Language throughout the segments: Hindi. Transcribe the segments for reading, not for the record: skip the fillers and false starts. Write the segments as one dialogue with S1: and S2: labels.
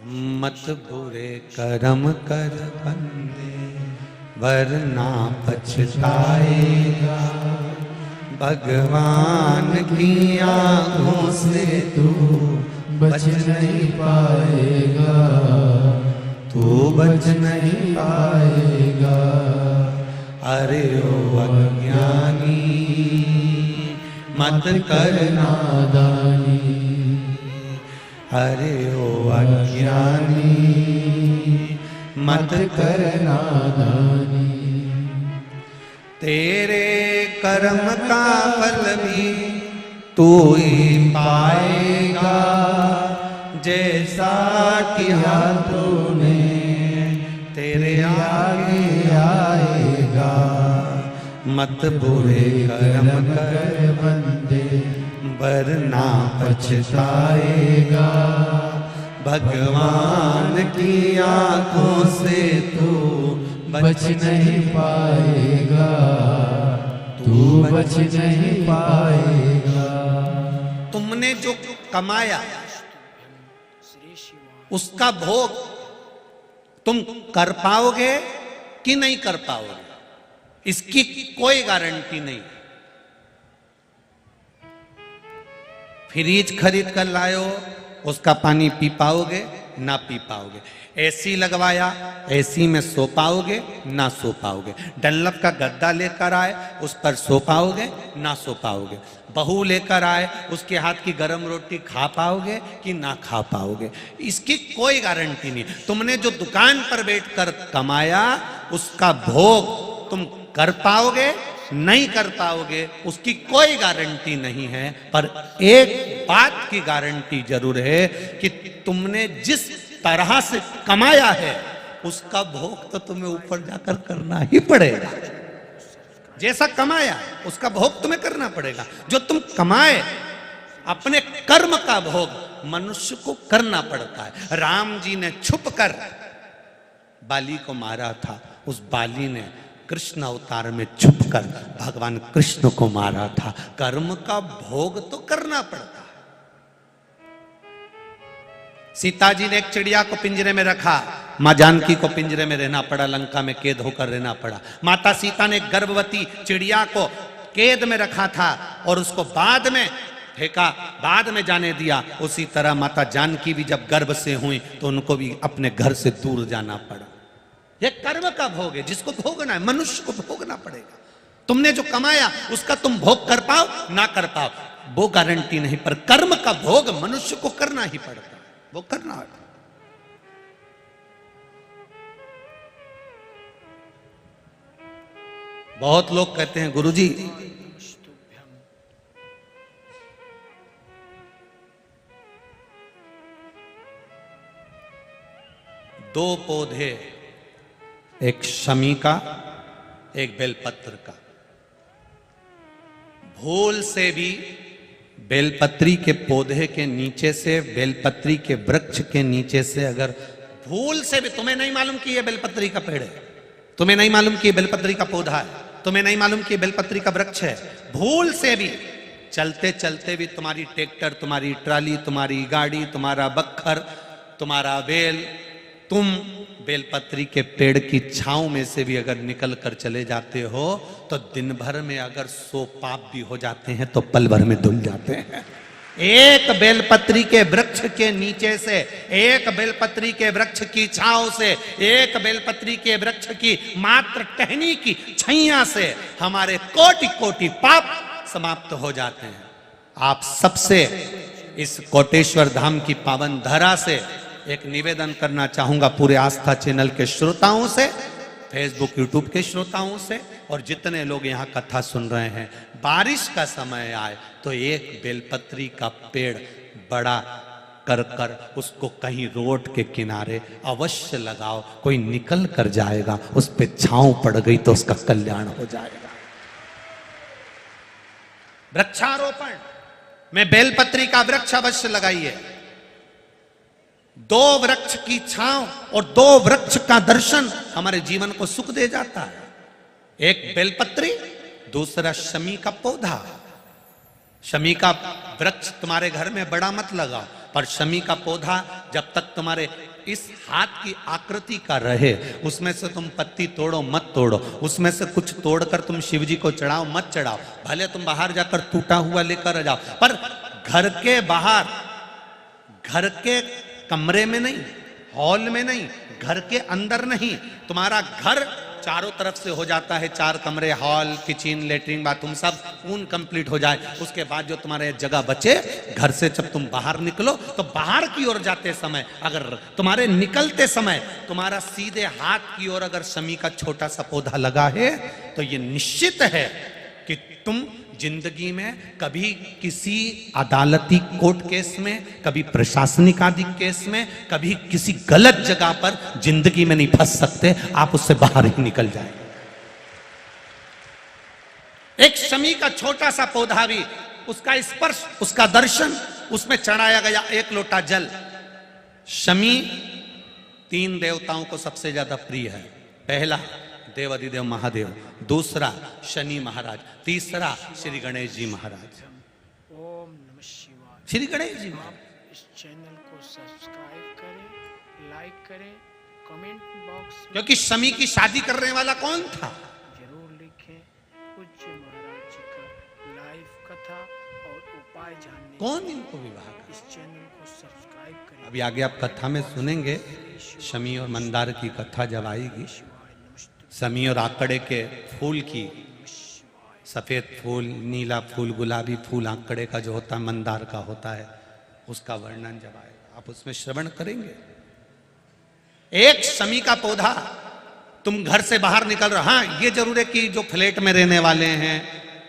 S1: मत बुरे कर्म कर बंदे वरना पछताएगा। भगवान की आंखों से तू बच नहीं पाएगा, तू बच नहीं पाएगा। अरे ओ अज्ञानी मत कर नादानी, अरे ओ अज्ञानी मत कर नादानी। तेरे कर्म का फल भी तू ही पाएगा, जैसा किया तूने तेरे आगे आएगा। मत बुरे कर्म कर बंदे वरना पछताएगा। भगवान की आंखों से तू बच नहीं पाएगा, तू बच नहीं पाएगा। तुमने जो कमाया उसका भोग तुम कर पाओगे कि नहीं कर पाओगे, इसकी कोई गारंटी नहीं। फ्रिज खरीद कर लायो, उसका पानी पी पाओगे ना पी पाओगे। एसी लगवाया, एसी में सो पाओगे ना सो पाओगे। डल्लप का गद्दा लेकर आए, उस पर सो पाओगे ना सो पाओगे। बहू लेकर आए, उसके हाथ की गरम रोटी खा पाओगे कि ना खा पाओगे, इसकी कोई गारंटी नहीं। तुमने जो दुकान पर बैठकर कमाया उसका भोग तुम कर पाओगे नहीं कर पाओगे, उसकी कोई गारंटी नहीं है। पर एक बात की गारंटी जरूर है कि तुमने जिस तरह से कमाया है उसका भोग तो तुम्हें ऊपर जाकर करना ही पड़ेगा। जैसा कमाया उसका भोग तुम्हें करना पड़ेगा। जो तुम कमाए अपने कर्म का भोग मनुष्य को करना पड़ता है। राम जी ने छुपकर बाली को मारा था, उस बाली ने कृष्ण अवतार में छुपकर भगवान कृष्ण को मारा था। कर्म का भोग तो करना पड़ता है। सीता जी ने एक चिड़िया को पिंजरे में रखा, मां जानकी को पिंजरे में रहना पड़ा, लंका में कैद होकर रहना पड़ा। माता सीता ने गर्भवती चिड़िया को कैद में रखा था और उसको बाद में फेंका, बाद में जाने दिया। उसी तरह माता जानकी भी जब गर्भ से हुई तो उनको भी अपने घर से दूर जाना पड़ा। यह कर्म का भोग है जिसको भोगना है, मनुष्य को भोगना पड़ेगा। तुमने जो कमाया उसका तुम भोग कर पाओ ना कर पाओ वो गारंटी नहीं, पर कर्म का भोग मनुष्य को करना ही पड़ता है, वो करना है। बहुत लोग कहते हैं गुरुजी दो पौधे, एक शमी का एक बेलपत्र का, भूल से भी बेलपत्री के पौधे के नीचे से, बेलपत्री के वृक्ष के नीचे से अगर भूल से भी, तुम्हें नहीं मालूम कि यह बेलपत्री का पेड़ है, तुम्हें नहीं मालूम कि बेलपत्री का पौधा है, तुम्हें नहीं मालूम कि बेलपत्री का वृक्ष है, भूल से भी चलते चलते भी तुम्हारी ट्रैक्टर, तुम्हारी ट्राली, तुम्हारी गाड़ी, तुम्हारा बक्खर, तुम्हारा बेल, तुम बेलपत्री के पेड़ की छांव में से भी अगर निकल कर चले जाते हो तो दिन भर में अगर 100 पाप भी हो जाते हैं तो पल भर में धुल जाते हैं। एक बेलपत्री के वृक्ष के नीचे से, एक बेलपत्री के वृक्ष की छांव से, एक बेलपत्री के वृक्ष की मात्र टहनी की छैया से हमारे कोटि कोटि पाप समाप्त हो जाते हैं। आप सबसे इस कोटेश्वर धाम की पावन धरा से एक निवेदन करना चाहूंगा, पूरे आस्था चैनल के श्रोताओं से, फेसबुक यूट्यूब के श्रोताओं से और जितने लोग यहाँ कथा सुन रहे हैं, बारिश का समय आए तो एक बेलपत्री का पेड़ बड़ा कर कर उसको कहीं रोड के किनारे अवश्य लगाओ। कोई निकल कर जाएगा, उस पे छांव पड़ गई तो उसका कल्याण हो जाएगा। वृक्षारोपण में बेलपत्री का वृक्ष अवश्य लगाइए। 2 वृक्ष की छांव और 2 वृक्ष का दर्शन हमारे जीवन को सुख दे जाता है। एक बेलपत्री, दूसरा शमी का पौधा। शमी का वृक्ष तुम्हारे घर में बड़ा मत लगाओ, पर शमी का पौधा जब तक तुम्हारे इस हाथ की आकृति का रहे, उसमें से तुम पत्ती तोड़ो मत तोड़ो, उसमें से कुछ तोड़कर तुम शिव जी को चढ़ाओ मत चढ़ाओ, भले तुम बाहर जाकर टूटा हुआ लेकर जाओ, पर घर के बाहर, घर के कमरे में नहीं, हॉल में नहीं, घर के अंदर नहीं। तुम्हारा घर चारों तरफ से हो जाता है, 4 कमरे, हॉल, किचन, लेटरिन, बाथरूम सब पूर्ण कंप्लीट हो जाए, उसके बाद जो तुम्हारे जगह बचे, घर से जब तुम बाहर निकलो तो बाहर की ओर जाते समय, अगर तुम्हारे निकलते समय तुम्हारा सीधे हाथ की ओर अगर शमी का छोटा सा पौधा लगा है तो ये निश्चित है कि तुम जिंदगी में कभी किसी अदालती कोर्ट केस में, कभी प्रशासनिक आदि केस में, कभी किसी गलत जगह पर जिंदगी में नहीं फंस सकते, आप उससे बाहर ही निकल जाए। एक शमी का छोटा सा पौधा भी, उसका स्पर्श, उसका दर्शन, उसमें चढ़ाया गया 1 लोटा जल। शमी 3 देवताओं को सबसे ज्यादा प्रिय है। पहला देवाधिदेव महादेव, दूसरा शनि महाराज, तीसरा श्री गणेश जी महाराज।
S2: ओम नमः शिवाय।
S1: श्री गणेश जी
S2: आप इस चैनल को सब्सक्राइब करें, लाइक करें, कमेंट बॉक्स में
S1: क्योंकि शमी की शादी करने वाला कौन था?
S2: जरूर लिखें। पूज्य महाराज जी का लाइव कथा और उपाय जानने
S1: कौन इनको विवाह कर?
S2: इस चैनल को सब्सक्राइब करें।
S1: अभी आगे आप कथा में सुनेंगे, शमी और मंदार की कथा जब आएगी, शमी और आकड़े के फूल की, सफेद फूल, नीला फूल, गुलाबी फूल आकड़े का जो होता है, मंदार का होता है, उसका वर्णन जब आएगा आप उसमें श्रवण करेंगे। एक शमी का पौधा, तुम घर से बाहर निकल रहे, हाँ ये जरूर है कि जो फ्लैट में रहने वाले हैं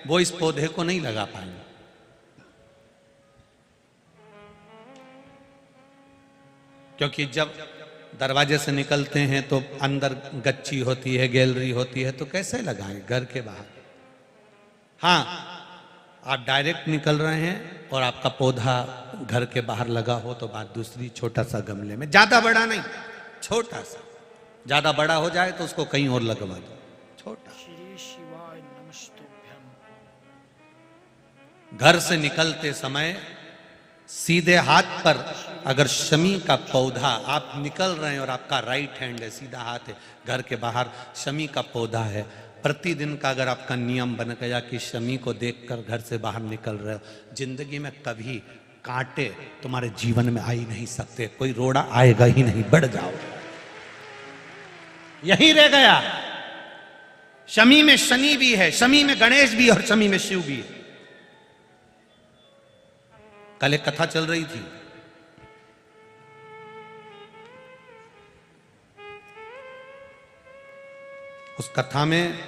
S1: वो इस पौधे को नहीं लगा पाएंगे, क्योंकि जब दरवाजे से निकलते हैं तो अंदर गच्ची होती है, गैलरी होती है, तो कैसे लगाएं घर के बाहर। हाँ, आप डायरेक्ट निकल रहे हैं और आपका पौधा घर के बाहर लगा हो तो बात दूसरी, छोटा सा गमले में, ज्यादा बड़ा नहीं, छोटा सा। ज्यादा बड़ा हो जाए तो उसको कहीं और लगवा दो, छोटा।
S2: श्री शिवाय नमस्तुभ्यम।
S1: घर से निकलते समय सीधे हाथ पर अगर शमी का पौधा, आप निकल रहे हैं और आपका राइट हैंड है, सीधा हाथ है, घर के बाहर शमी का पौधा है, प्रतिदिन का अगर आपका नियम बन गया कि शमी को देखकर घर से बाहर निकल रहे हो, जिंदगी में कभी कांटे तुम्हारे जीवन में आ ही नहीं सकते, कोई रोड़ा आएगा ही नहीं, बढ़ जाओ। यही रह गया। शमी में शनि भी है, शमी में गणेश भी और शमी में शिव भी है। कल एक कथा चल रही थी, उस कथा में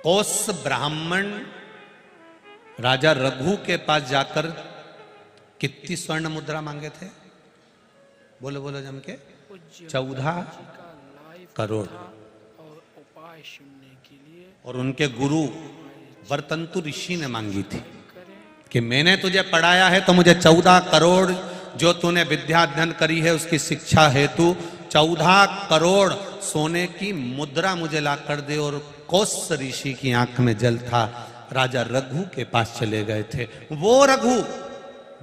S1: कौस ब्राह्मण राजा रघु के पास जाकर कितनी स्वर्ण मुद्रा मांगे थे? बोलो बोलो जम के। 14 करोड़।
S2: और उपाय सुनने के लिए
S1: और उनके गुरु वर्तंतु ऋषि ने मांगी थी कि मैंने तुझे पढ़ाया है तो मुझे 14 करोड़ जो तूने विद्या अध्ययन करी है उसकी शिक्षा हेतु 14 करोड़ सोने की मुद्रा मुझे ला कर दे। और कौस ऋषि की आंख में जल था, राजा रघु के पास चले गए थे। वो रघु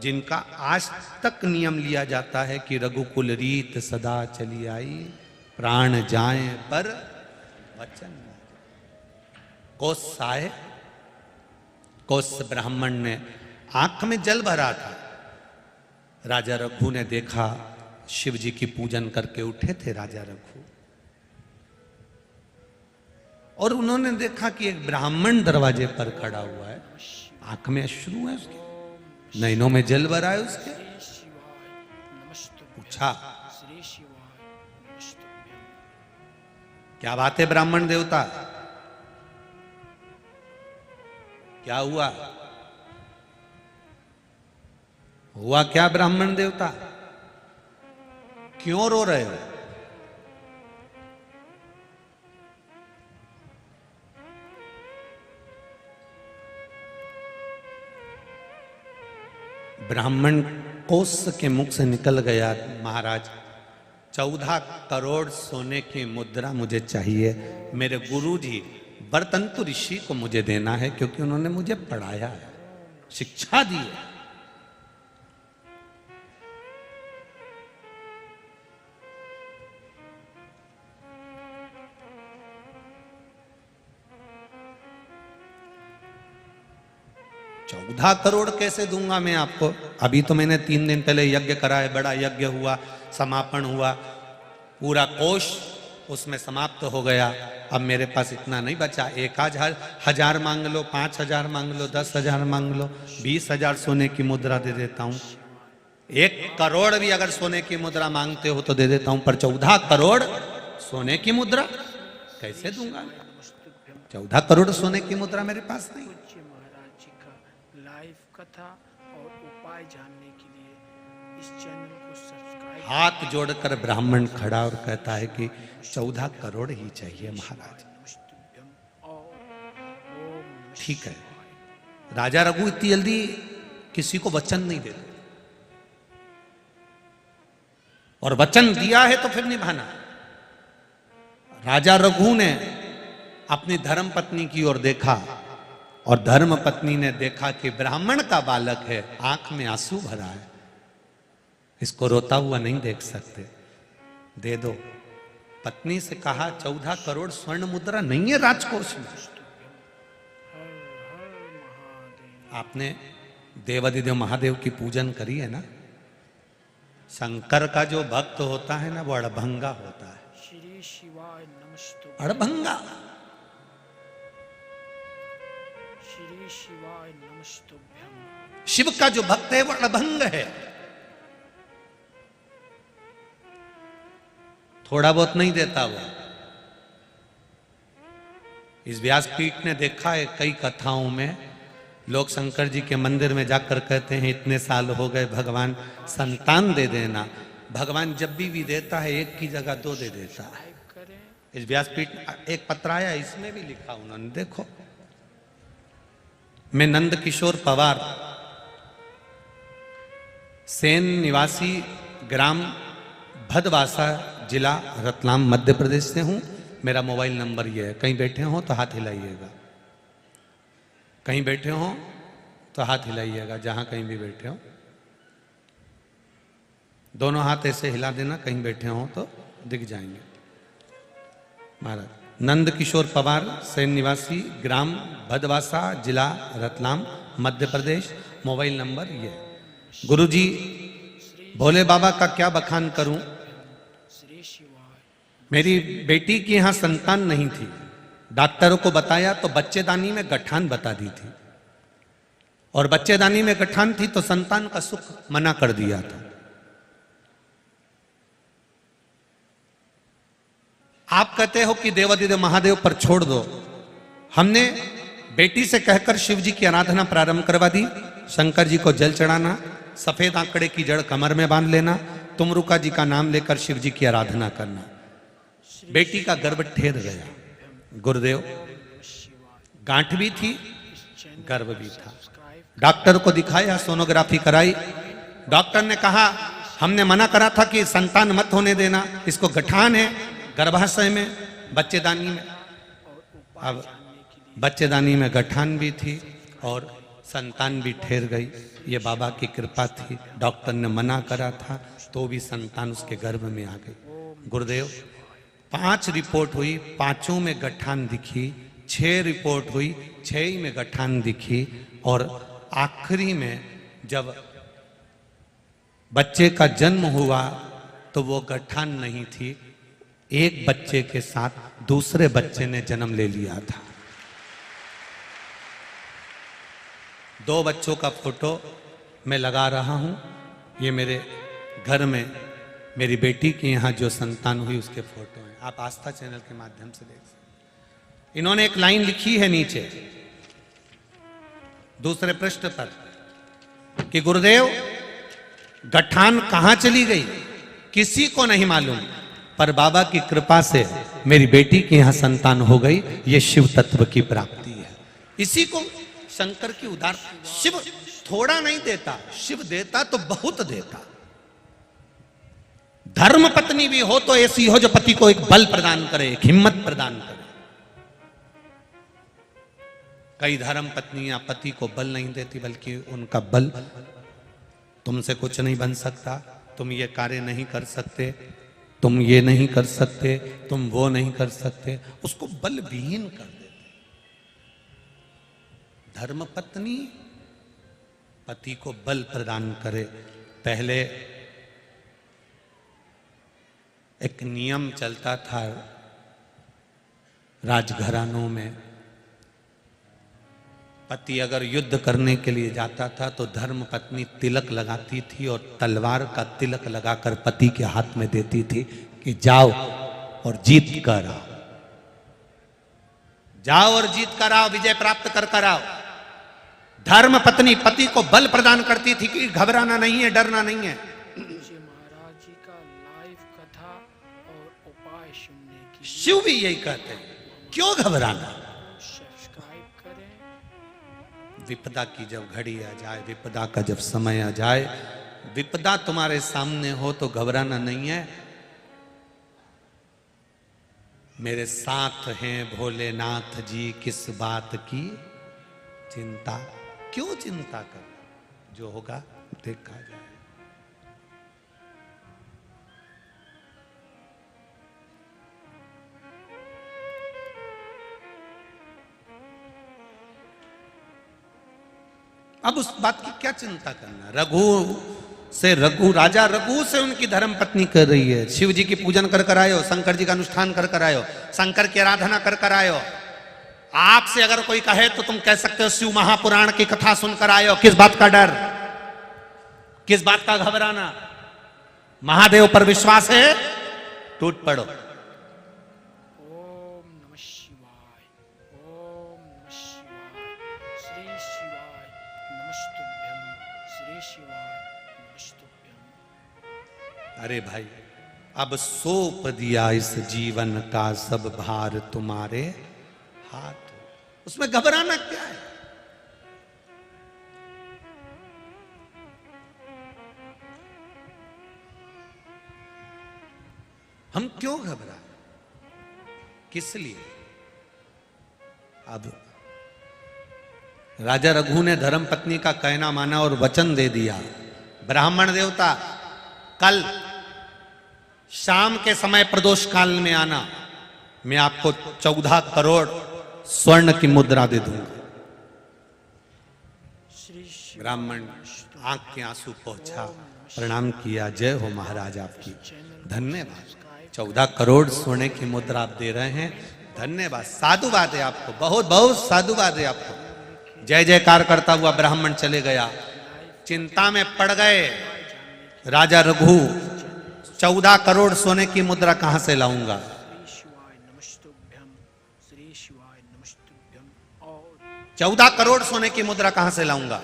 S1: जिनका आज तक नियम लिया जाता है कि रघुकुल रीत सदा चली आई, प्राण जाए पर वचन। कौस आए, कौस ब्राह्मण ने आंख में जल भरा था। राजा रघु ने देखा, शिव जी की पूजन करके उठे थे राजा रघु, और उन्होंने देखा कि एक ब्राह्मण दरवाजे पर खड़ा हुआ है, आंख में अश्रु है उसके, नैनों में जल भरा है उसके। पूछा क्या बात है ब्राह्मण देवता, क्या हुआ? हुआ क्या ब्राह्मण देवता, क्यों रो रहे हो? ब्राह्मण कौस के मुख से निकल गया, महाराज 14 करोड़ सोने की मुद्रा मुझे चाहिए, मेरे गुरुजी वर्तंतु ऋषि को मुझे देना है, क्योंकि उन्होंने मुझे पढ़ाया है, शिक्षा दी है। 14 करोड़ कैसे दूंगा मैं आपको? अभी तो मैंने 3 दिन पहले यज्ञ कराया, बड़ा यज्ञ हुआ, समापन हुआ, पूरा कोष उसमें समाप्त हो गया। अब मेरे पास इतना नहीं बचा। 1,000 मांग लो, 5,000 मांग लो, 10,000 मांग लो, 20,000 सोने की मुद्रा दे देता हूं। 1 करोड़ भी अगर सोने की मुद्रा मांगते हो तो दे देता हूं, पर 14 करोड़ सोने की मुद्रा कैसे दूंगा? 14 करोड़ सोने की मुद्रा मेरे पास नहीं।
S2: पूज्य महाराज जी का लाइव कथा और उपाय जानने के लिए इस चैनल को सब्सक्राइब।
S1: हाथ जोड़कर ब्राह्मण खड़ा और कहता है कि 14 करोड़ ही चाहिए महाराज। ठीक है, राजा रघु इतनी जल्दी किसी को वचन नहीं देते, और वचन दिया है तो फिर निभाना। राजा रघु ने अपनी धर्म पत्नी की ओर देखा, और धर्म पत्नी ने देखा कि ब्राह्मण का बालक है, आंख में आंसू भरा है, इसको रोता हुआ नहीं देख सकते, दे दो। पत्नी से कहा 14 करोड़ स्वर्ण मुद्रा नहीं है राजकोष में। आपने देवादिदेव महादेव की पूजन करी है ना? शंकर का जो भक्त होता है ना, वो अड़भंगा होता है।
S2: श्री शिवाय नमस्तु।
S1: अड़भंगा,
S2: श्री शिवाय नमस्तुभ्यम।
S1: शिव का जो भक्त है वो अड़भंग है। थोड़ा बहुत नहीं देता वो। इस व्यासपीठ ने देखा है कई कथाओं में लोग शंकर जी के मंदिर में जाकर कहते हैं इतने साल हो गए भगवान संतान दे देना। भगवान जब भी देता है 1 की जगह 2 दे देता है। इस व्यासपीठ एक पत्र आया, इसमें भी लिखा उन्होंने, देखो। मैं नंद किशोर पवार, सेन निवासी, ग्राम भदवासा, जिला रतलाम, मध्य प्रदेश से हूं। मेरा मोबाइल नंबर ये है। कहीं बैठे हो तो हाथ हिलाइएगा, कहीं बैठे हो तो हाथ हिलाइएगा, जहां कहीं भी बैठे हो दोनों हाथ ऐसे हिला देना, कहीं बैठे हो तो दिख जाएंगे। महाराज नंद किशोर पवार, सेन निवासी, ग्राम भदवासा, जिला रतलाम, मध्य प्रदेश। मोबाइल नंबर ये। गुरुजी, भोले बाबा का क्या बखान करूं?
S2: श्री शिवाय।
S1: मेरी बेटी की यहां संतान नहीं थी, डॉक्टरों को बताया तो बच्चेदानी में गठान बता दी थी, और बच्चेदानी में गठान थी तो संतान का सुख मना कर दिया था। आप कहते हो कि देवादिदेव महादेव पर छोड़ दो। हमने बेटी से कहकर शिव जी की आराधना प्रारंभ करवा दी। शंकर जी को जल चढ़ाना, सफेद आंकड़े की जड़ कमर में बांध लेना, तुमरुका जी का नाम लेकर शिव जी की आराधना करना। बेटी का गर्भ ठेर गया। गुरुदेव, गांठ भी थी, गर्भ भी था। डॉक्टर को दिखाया, सोनोग्राफी कराई। डॉक्टर ने कहा हमने मना करा था कि संतान मत होने देना, इसको गठान है गर्भाशय में, बच्चेदानी में। अब बच्चेदानी में गठान भी थी और संतान भी ठहर गई। ये बाबा की कृपा थी। डॉक्टर ने मना करा था तो भी संतान उसके गर्भ में आ गई। गुरुदेव, 5 रिपोर्ट हुई, 5 में गठान दिखी। 6 रिपोर्ट हुई, 6 में गठान दिखी। और आखिरी में जब बच्चे का जन्म हुआ तो वो गठान नहीं थी, एक बच्चे के साथ दूसरे बच्चे ने जन्म ले लिया था। 2 बच्चों का फोटो मैं लगा रहा हूं। ये मेरे घर में मेरी बेटी की यहां जो संतान हुई उसके फोटो हैं। आप आस्था चैनल के माध्यम से देख सकते। इन्होंने एक लाइन लिखी है नीचे दूसरे पृष्ठ पर कि गुरुदेव, गठान कहां चली गई किसी को नहीं मालूम, पर बाबा की कृपा से मेरी बेटी की यहां संतान हो गई। ये शिव तत्व की प्राप्ति है। इसी को शंकर की उदार। शिव थोड़ा नहीं देता, शिव देता तो बहुत देता। धर्म पत्नी भी हो तो ऐसी हो जो पति को एक बल प्रदान करे, एक हिम्मत प्रदान करे। कई धर्म पत्नियां पति को बल नहीं देती, बल्कि उनका बल तुमसे कुछ नहीं बन सकता, तुम ये कार्य नहीं कर सकते, तुम ये नहीं कर सकते, तुम वो नहीं कर सकते, उसको बलविहीन कर देते। धर्मपत्नी पति को बल प्रदान करे। पहले एक नियम चलता था राजघरानों में, पति अगर युद्ध करने के लिए जाता था तो धर्म पत्नी तिलक लगाती थी और तलवार का तिलक लगाकर पति के हाथ में देती थी कि जाओ और जीत कर आओ, जाओ और जीत कर आओ, विजय प्राप्त कर आओ। धर्म पत्नी पति को बल प्रदान करती थी कि घबराना नहीं है, डरना नहीं है।
S2: पूज्य महाराज जी का लाइव कथा और उपाय सुनने की
S1: शिव भी यही कहते हैं, क्यों घबराना।
S2: सब्सक्राइब करें।
S1: विपदा की जब घड़ी आ जाए, विपदा का जब समय आ जाए, विपदा तुम्हारे सामने हो तो घबराना नहीं है। मेरे साथ हैं भोलेनाथ जी, किस बात की चिंता, क्यों चिंता करना, जो होगा देखा जाए। अब उस बात की क्या चिंता करना। राजा रघु से उनकी धर्म पत्नी कर रही है। शिव जी की पूजन कर आयो, शंकर जी का अनुष्ठान कर आयो, शंकर की आराधना कर आयो। आपसे अगर कोई कहे तो तुम कह सकते हो शिव महापुराण की कथा सुनकर आयो। किस बात का डर, किस बात का घबराना। महादेव पर विश्वास है, टूट पड़ो।
S2: ओम नमः शिवाय, ओम नमः शिवाय, श्री शिवाय नमस्तुभ्यं, श्री शिवाय नमस्तुभ्यं।
S1: अरे भाई, अब सौंप दिया इस जीवन का सब भार तुम्हारे हाथ, उसमें घबराना क्या है। हम क्यों घबराए, किस लिए। अब राजा रघु ने धर्म पत्नी का कहना माना और वचन दे दिया। ब्राह्मण देवता कल शाम के समय प्रदोष काल में आना, मैं आपको 14 करोड़ स्वर्ण की मुद्रा दे दूंगा।
S2: श्री शिव
S1: ब्राह्मण आंख के आंसू पहुंचा, प्रणाम किया। जय हो महाराज आपकी, धन्यवाद। 14 करोड़ सोने की मुद्रा आप दे रहे हैं, धन्यवाद, साधुवाद है आपको, बहुत बहुत साधुवाद है आपको। जय जयकार करता हुआ ब्राह्मण चले गया। चिंता में पड़ गए राजा रघु, 14 करोड़ सोने की मुद्रा कहां से लाऊंगा।
S2: श्री शिवाय नमस्तुभ्यं, श्री शिवाय नमस्तुभ्यं। और
S1: 14 करोड़ सोने की मुद्रा कहां से लाऊंगा।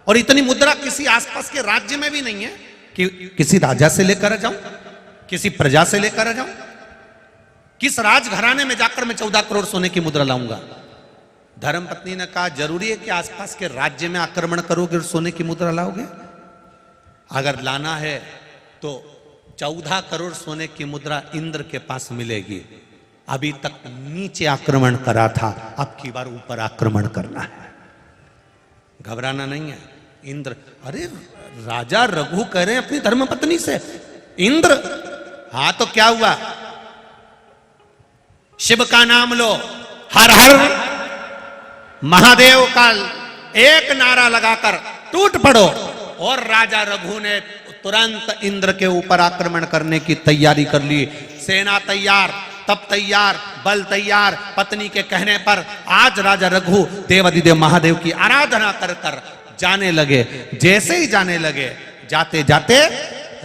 S1: और इतनी मुद्रा किसी आसपास के राज्य में भी नहीं है कि किसी राजा से लेकर जाऊं, किसी प्रजा से लेकर जाऊं। किस राजघराने में जाकर मैं 14 करोड़ सोने की मुद्रा लाऊंगा। धर्मपत्नी ने कहा, जरूरी है कि आसपास के राज्य में आक्रमण करोगे और सोने की मुद्रा लाओगे। अगर लाना है तो 14 करोड़ सोने की मुद्रा इंद्र के पास मिलेगी। अभी तक नीचे आक्रमण करा था, अब की बार ऊपर आक्रमण करना है। घबराना नहीं है। इंद्र, अरे राजा रघु कह रहे हैं अपनी धर्मपत्नी से, इंद्र, हाँ तो क्या हुआ, शिव का नाम लो, हर हर महादेव का एक नारा लगाकर टूट पड़ो। और राजा रघु ने तुरंत इंद्र के ऊपर आक्रमण करने की तैयारी कर ली। सेना तैयार, तब तैयार, बल तैयार। पत्नी के कहने पर आज राजा रघु देवाधिदेव महादेव की आराधना कर कर जाने लगे। जैसे ही जाने लगे, जाते जाते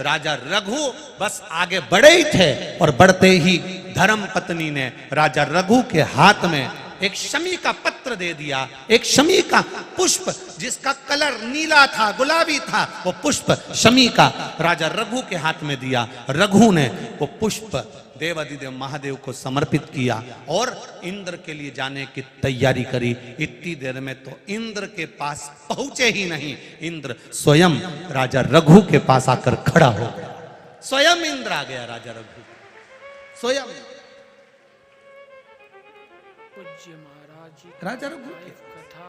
S1: राजा रघु बस आगे बढ़े ही थे और बढ़ते ही धर्म पत्नी ने राजा रघु के हाथ में एक शमी का पत्र दे दिया। एक शमी का पुष्प जिसका कलर नीला था, गुलाबी था, वो पुष्प शमी का राजा रघु के हाथ में दिया। रघु ने वो पुष्प देवाधिदेव महादेव को समर्पित किया और इंद्र के लिए जाने की तैयारी करी। इतनी देर में तो इंद्र के पास पहुंचे ही नहीं, इंद्र स्वयं राजा रघु के पास आकर खड़ा हो गया। स्वयं इंद्र आ गया राजा रघु, स्वयं
S2: पूज्य महाराज जी
S1: राजा रघु के
S2: लाइव कथा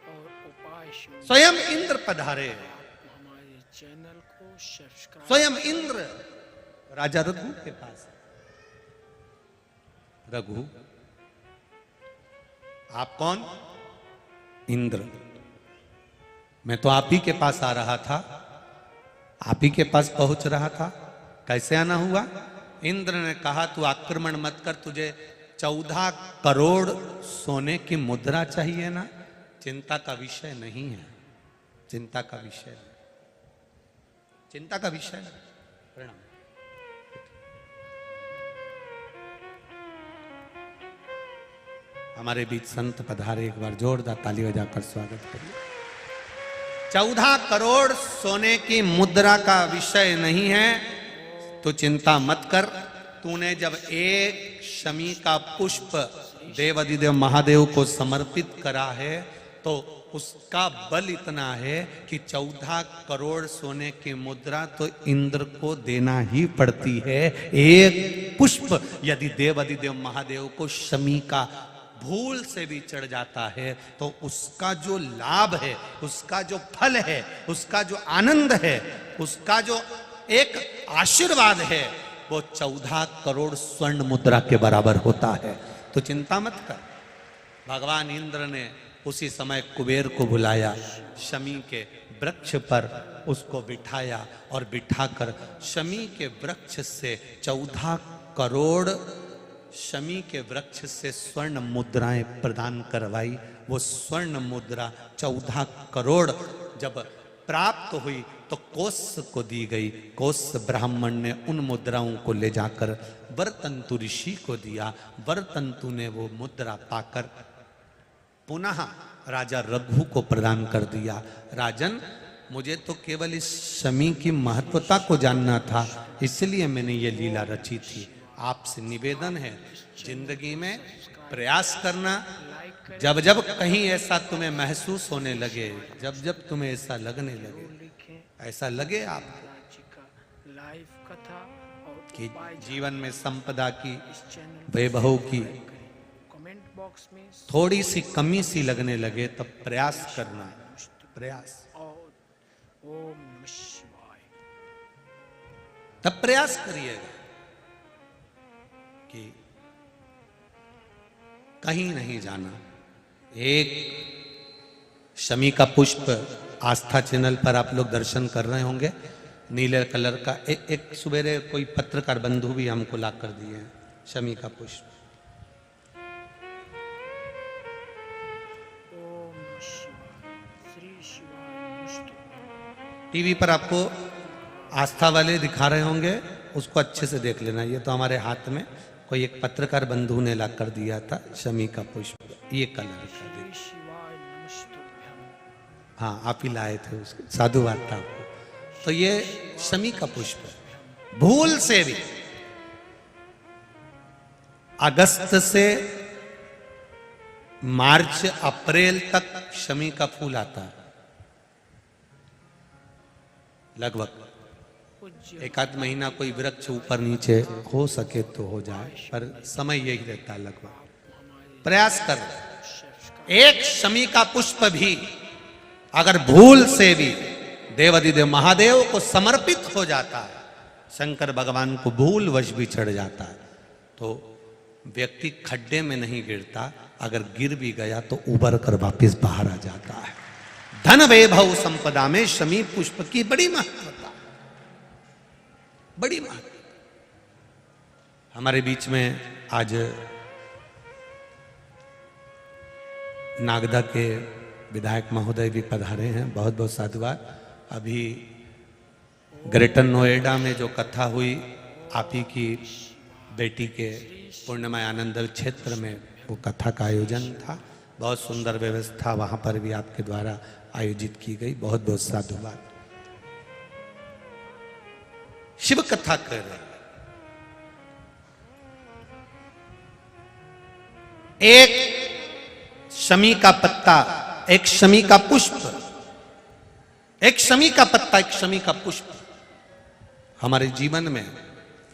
S2: और उपाय सुन
S1: स्वयं इंद्र पधारे।
S2: हमारे चैनल को सब्सक्राइब
S1: स्वयं इंद्र राजा रघु के पास। रघु, आप कौन? इंद्र। मैं तो आप ही के पास आ रहा था, आप ही के पास पहुंच रहा था, कैसे आना हुआ? इंद्र ने कहा तू आक्रमण मत कर, तुझे 14 करोड़ सोने की मुद्रा चाहिए ना, चिंता का विषय नहीं है, चिंता का विषय नहीं, चिंता का विषय नहीं। प्रणाम। हमारे बीच संत पधारे, एक बार जोरदार ताली बजाकर स्वागत करिए। 14 करोड़ सोने की मुद्रा का विषय नहीं है, तो चिंता मत कर। तूने जब एक शमी का पुष्प देवाधिदेव महादेव को समर्पित करा है, तो उसका बल इतना है कि 14 करोड़ सोने की मुद्रा तो इंद्र को देना ही पड़ती है। एक पुष्प यदि देवाधिदेव महादेव को शमी का भूल से भी चढ़ जाता है, तो उसका जो लाभ है, उसका जो फल है, उसका जो आनंद है, उसका जो एक आशीर्वाद है, वो 14 करोड़ स्वर्ण मुद्रा के बराबर होता है। तो चिंता मत कर। भगवान इंद्र ने उसी समय कुबेर को बुलाया, शमी के वृक्ष पर उसको बिठाया और बिठाकर शमी के वृक्ष से 14 करोड़ शमी के वृक्ष से स्वर्ण मुद्राएं प्रदान करवाई। वो स्वर्ण मुद्रा 14 करोड़ जब प्राप्त हुई तो कोस को दी गई। कोस ब्राह्मण ने उन मुद्राओं को ले जाकर वरतंतु ऋषि को दिया। वरतंतु ने वो मुद्रा पाकर पुनः राजा रघु को प्रदान कर दिया। राजन, मुझे तो केवल इस शमी की महत्वता को जानना था, इसलिए मैंने ये लीला रची थी। आपसे निवेदन है, जिंदगी में प्रयास करना, जब जब कहीं ऐसा तुम्हें महसूस होने लगे, जब जब तुम्हें ऐसा लगने लगे, ऐसा लगे आपको
S2: लाइव कथा और
S1: कि
S2: उपाय
S1: जीवन में संपदा की,
S2: इस चैनल
S1: वैभव की
S2: कमेंट बॉक्स में
S1: थोड़ी सी कमी सी लगने लगे, तब प्रयास करना, प्रयास,
S2: और ओम नमः शिवाय
S1: तब प्रयास करिएगा कि कहीं नहीं जाना। एक शमी का पुष्प आस्था चैनल पर आप लोग दर्शन कर रहे होंगे, नीले कलर का एक सुबेरे कोई पत्रकार बंधु भी हमको ला कर दिए हैं, शमी का पुष्प।
S2: ओम नमः शिवाय श्री शिवाय नमस्तुभ्यं।
S1: टीवी पर आपको आस्था वाले दिखा रहे होंगे, उसको अच्छे से देख लेना। ये तो हमारे हाथ में कोई एक पत्रकार बंधु ने ला कर दिया था, शमी का पुष्प, ये कलर का।
S2: श्री शिवाय नमस्तुभ्यं।
S1: हाँ, आप ही लाए थे, उसके साधुवाद था आपको। तो ये शमी का पुष्प है। भूल से भी अगस्त से मार्च अप्रैल तक शमी का फूल आता है, लगभग
S2: पूज्य
S1: एक आध महीना कोई वृक्ष ऊपर नीचे हो सके तो हो जाए, पर समय यही रहता है लगभग। प्रयास कर, एक शमी का पुष्प भी अगर भूल से भी देवाधिदेव महादेव को समर्पित हो जाता है, शंकर भगवान को भूल वश भी चढ़ जाता है, तो व्यक्ति खड्डे में नहीं गिरता, अगर गिर भी गया तो उबर कर वापिस बाहर आ जाता है। धन वैभव संपदा में शमी पुष्प की बड़ी महत्वता, बड़ी महत्वता। हमारे बीच में आज नागदा के विधायक महोदय भी पधारे हैं, बहुत बहुत साधुवाद। अभी ग्रेटर नोएडा में जो कथा हुई, आप ही की बेटी के पूर्णमय आनंदल क्षेत्र में वो कथा का आयोजन था, बहुत सुंदर व्यवस्था वहाँ पर भी आपके द्वारा आयोजित की गई, बहुत बहुत साधुवाद। शिव कथा कर रहे हैं, एक शमी का पत्ता, एक शमी का पुष्प, एक शमी का पत्ता, एक शमी का पुष्प हमारे जीवन में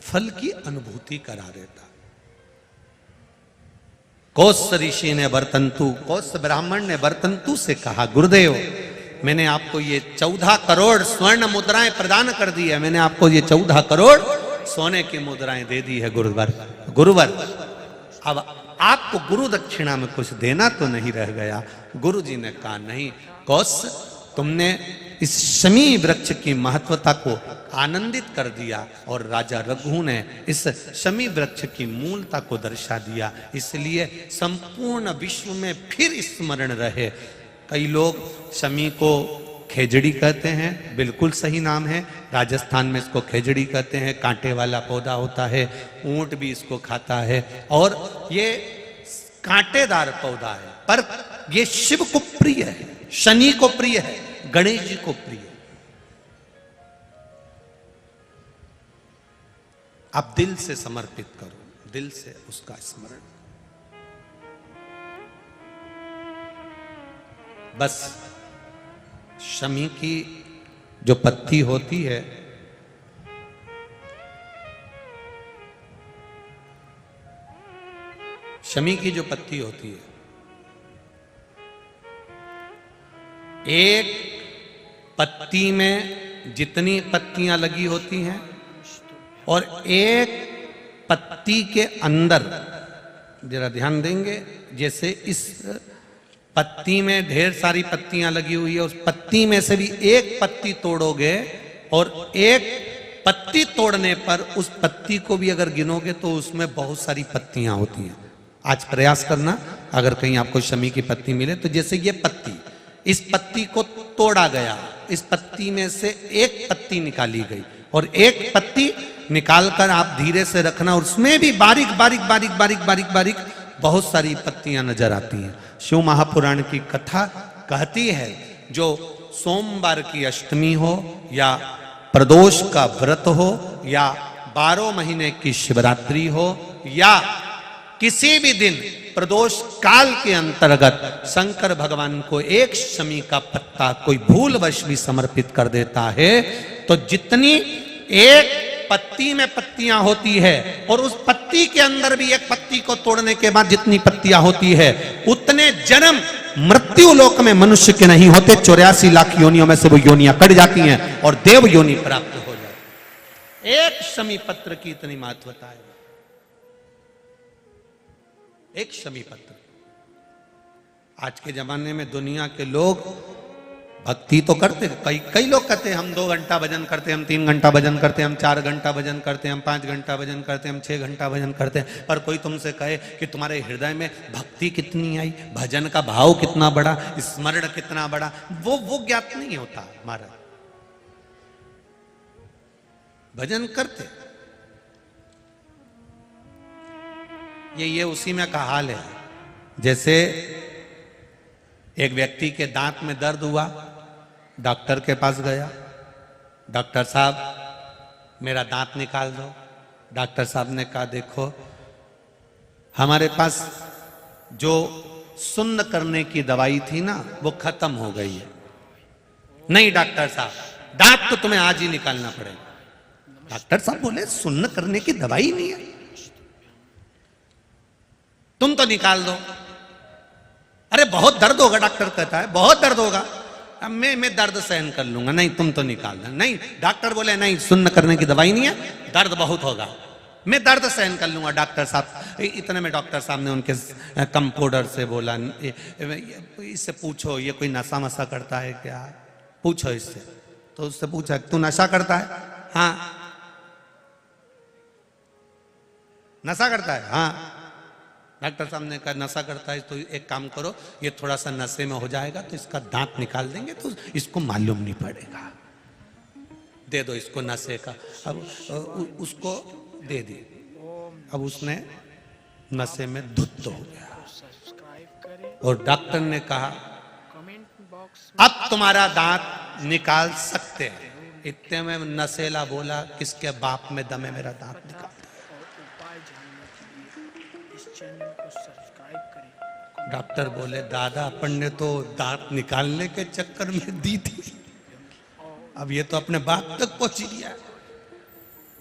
S1: फल की अनुभूति करा देता। कौस ऋषि ने वर्तंतु, कौस ब्राह्मण ने वर्तंतु से कहा, गुरुदेव मैंने आपको ये 14 करोड़ स्वर्ण मुद्राएं प्रदान कर दी है, मैंने आपको ये 14 करोड़ सोने की मुद्राएं दे दी है गुरुवर, गुरुवर अब आपको गुरु दक्षिणा में कुछ देना तो नहीं रह गया। गुरु जी ने कहा नहीं कौस, तुमने इस शमी वृक्ष की महत्वता को आनंदित कर दिया और राजा रघु ने इस शमी वृक्ष की मूलता को दर्शा दिया, इसलिए संपूर्ण विश्व में फिर स्मरण रहे। कई लोग शमी को खेजड़ी कहते हैं, बिल्कुल सही नाम है। राजस्थान में इसको खेजड़ी कहते हैं, कांटे वाला पौधा होता है, ऊंट भी इसको खाता है और ये कांटेदार पौधा है, पर ये शिव को प्रिय है, शनि को प्रिय है, गणेश जी को प्रिय है। आप दिल से समर्पित करो, दिल से उसका स्मरण। बस शमी की जो पत्ती होती है, शमी की जो पत्ती होती है, एक पत्ती में जितनी पत्तियां लगी होती हैं और एक पत्ती के अंदर, जरा ध्यान देंगे, जैसे इस पत्ती में ढेर सारी पत्तियां लगी हुई है, उस पत्ती में से भी एक पत्ती तोड़ोगे और एक पत्ती तोड़ने पर उस पत्ती को भी अगर गिनोगे तो उसमें बहुत सारी पत्तियां होती हैं। आज प्रयास करना, अगर कहीं आपको शमी की पत्ती मिले तो जैसे ये पत्ती, इस पत्ती को तोड़ा गया, इस पत्ती में से एक पत्ती निकाली गई और एक पत्ती निकालकर आप धीरे से रखना, और उसमें भी बारीक बारीक बारीक बारीक बारीक बारीक बहुत सारी पत्तियां नजर आती हैं। शिव महापुराण की कथा कहती है, जो सोमवार की अष्टमी हो या प्रदोष का व्रत हो या 12 महीने की शिवरात्रि हो या किसी भी दिन प्रदोष काल के अंतर्गत शंकर भगवान को एक शमी का पत्ता कोई भूलवश भी समर्पित कर देता है, तो जितनी एक पत्ती में पत्तियां होती है और उस पत्ती के अंदर भी एक पत्ती को तोड़ने के बाद जितनी पत्तियां होती है, उतने जन्म मृत्यु लोक में मनुष्य के नहीं होते। 84 लाख योनियों में से वो योनियां कट जाती हैं और देव योनि प्राप्त हो जाती। एक शमी पत्र की इतनी महत्वता है, एक शमी पत्र। आज के जमाने में दुनिया के लोग भक्ति तो करते, कई लोग कहते हैं हम 2 घंटा भजन करते हैं, हम 3 घंटा भजन करते हैं, हम 4 घंटा भजन करते हैं, हम 5 घंटा भजन करते हैं, हम 6 घंटा भजन करते हैं, पर कोई तुमसे कहे कि तुम्हारे हृदय में भक्ति कितनी आई, भजन का भाव कितना बड़ा, स्मरण कितना बड़ा, वो ज्ञात नहीं होता। हमारा भजन करते, ये उसी में का हाल है। जैसे एक व्यक्ति के दांत में दर्द हुआ, डॉक्टर के पास गया, डॉक्टर साहब मेरा दांत निकाल दो। डॉक्टर साहब ने कहा देखो हमारे पास जो सुन्न करने की दवाई थी ना वो खत्म हो गई है। नहीं डॉक्टर साहब दांत तो तुम्हें आज ही निकालना पड़ेगा। डॉक्टर साहब बोले सुन्न करने की दवाई नहीं है, तुम तो निकाल दो। अरे बहुत दर्द होगा, डॉक्टर कहता है बहुत दर्द होगा। अब मैं दर्द सहन कर लूंगा। नहीं तुम तो निकाल दो। नहीं डॉक्टर बोले नहीं सुन्न करने की दवाई नहीं है, दर्द बहुत होगा, मैं दर्द सहन कर लूंगा। डॉक्टर साहब इतने में डॉक्टर साहब ने उनके कंपाउंडर से बोला इससे पूछो ये कोई नशा वशा करता है क्या, पूछो इससे। तो उससे पूछा तू नशा करता है? हाँ। नशा करता है? हाँ। डॉक्टर साहब ने कहा नशा करता है तो एक काम करो, ये थोड़ा सा नशे में हो जाएगा तो इसका दांत निकाल देंगे तो इसको मालूम नहीं पड़ेगा, दे दो इसको नशे का। अब उसको दे दी, अब उसने नशे में धुत हो गया और डॉक्टर ने कहा अब तुम्हारा दांत निकाल सकते हैं। इतने में नशेला बोला किसके बाप में दम है मेरा दांत निकाल। डॉक्टर बोले दादा अपन ने तो दांत निकालने के चक्कर में दी थी, अब ये तो अपने बाप तक पहुंच गया।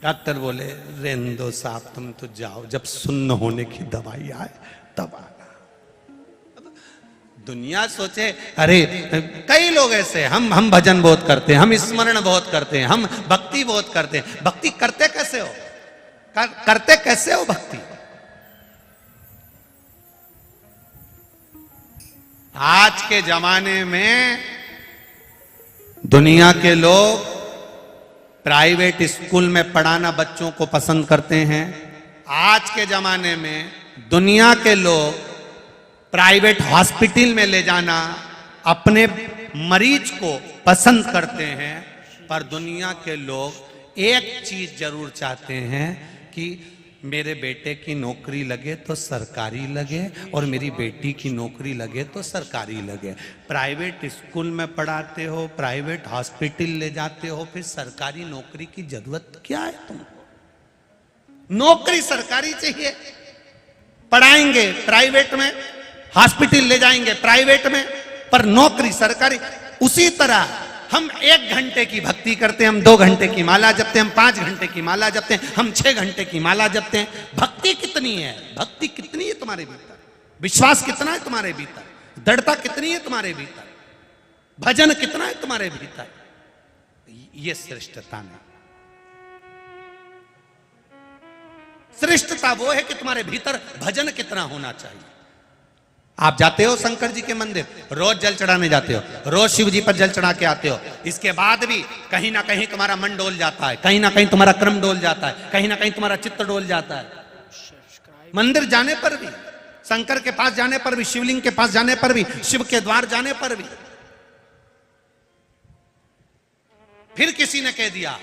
S1: डॉक्टर बोले रेंदो साहब तुम तो जाओ, जब सुन्न होने की दवाई आए तब आना। दुनिया सोचे अरे कई लोग ऐसे हम भजन बहुत करते हैं, हम स्मरण बहुत करते हैं, हम भक्ति बहुत करते हैं। भक्ति करते कैसे हो? करते कैसे हो भक्ति? आज के जमाने में दुनिया के लोग प्राइवेट स्कूल में पढ़ाना बच्चों को पसंद करते हैं। आज के जमाने में दुनिया के लोग प्राइवेट हॉस्पिटल में ले जाना अपने मरीज को पसंद करते हैं। पर दुनिया के लोग एक चीज जरूर चाहते हैं कि मेरे बेटे की नौकरी लगे तो सरकारी लगे और मेरी बेटी की नौकरी लगे तो सरकारी लगे। प्राइवेट स्कूल में पढ़ाते हो, प्राइवेट हॉस्पिटल ले जाते हो, फिर सरकारी नौकरी की जरूरत क्या है तुमको? नौकरी सरकारी चाहिए, पढ़ाएंगे प्राइवेट में, हॉस्पिटल ले जाएंगे प्राइवेट में, पर नौकरी सरकारी। उसी तरह हम 1 घंटे की भक्ति करते हैं, हम 2 घंटे की माला जपते हैं, हम 5 घंटे की माला जपते हैं, हम 6 घंटे की माला जपते हैं। भक्ति कितनी है? भक्ति कितनी है तुम्हारे भीतर? विश्वास कितना है तुम्हारे भीतर? दृढ़ता कितनी है तुम्हारे भीतर? भजन कितना है तुम्हारे भीतर? ये श्रेष्ठता नहीं। श्रेष्ठता वो है कि तुम्हारे भीतर भजन कितना होना चाहिए। आप जाते हो शंकर जी के मंदिर, रोज जल चढ़ाने जाते हो, रोज शिव जी पर जल चढ़ा के आते हो, इसके बाद भी कहीं ना कहीं तुम्हारा मन डोल जाता है, कहीं ना कहीं तुम्हारा क्रम डोल जाता है, कहीं ना कहीं तुम्हारा चित्त डोल जाता है। मंदिर जाने पर भी, शंकर के पास जाने पर भी, शिवलिंग के पास जाने पर भी, शिव के द्वार जाने पर भी। फिर किसी ने कह दिया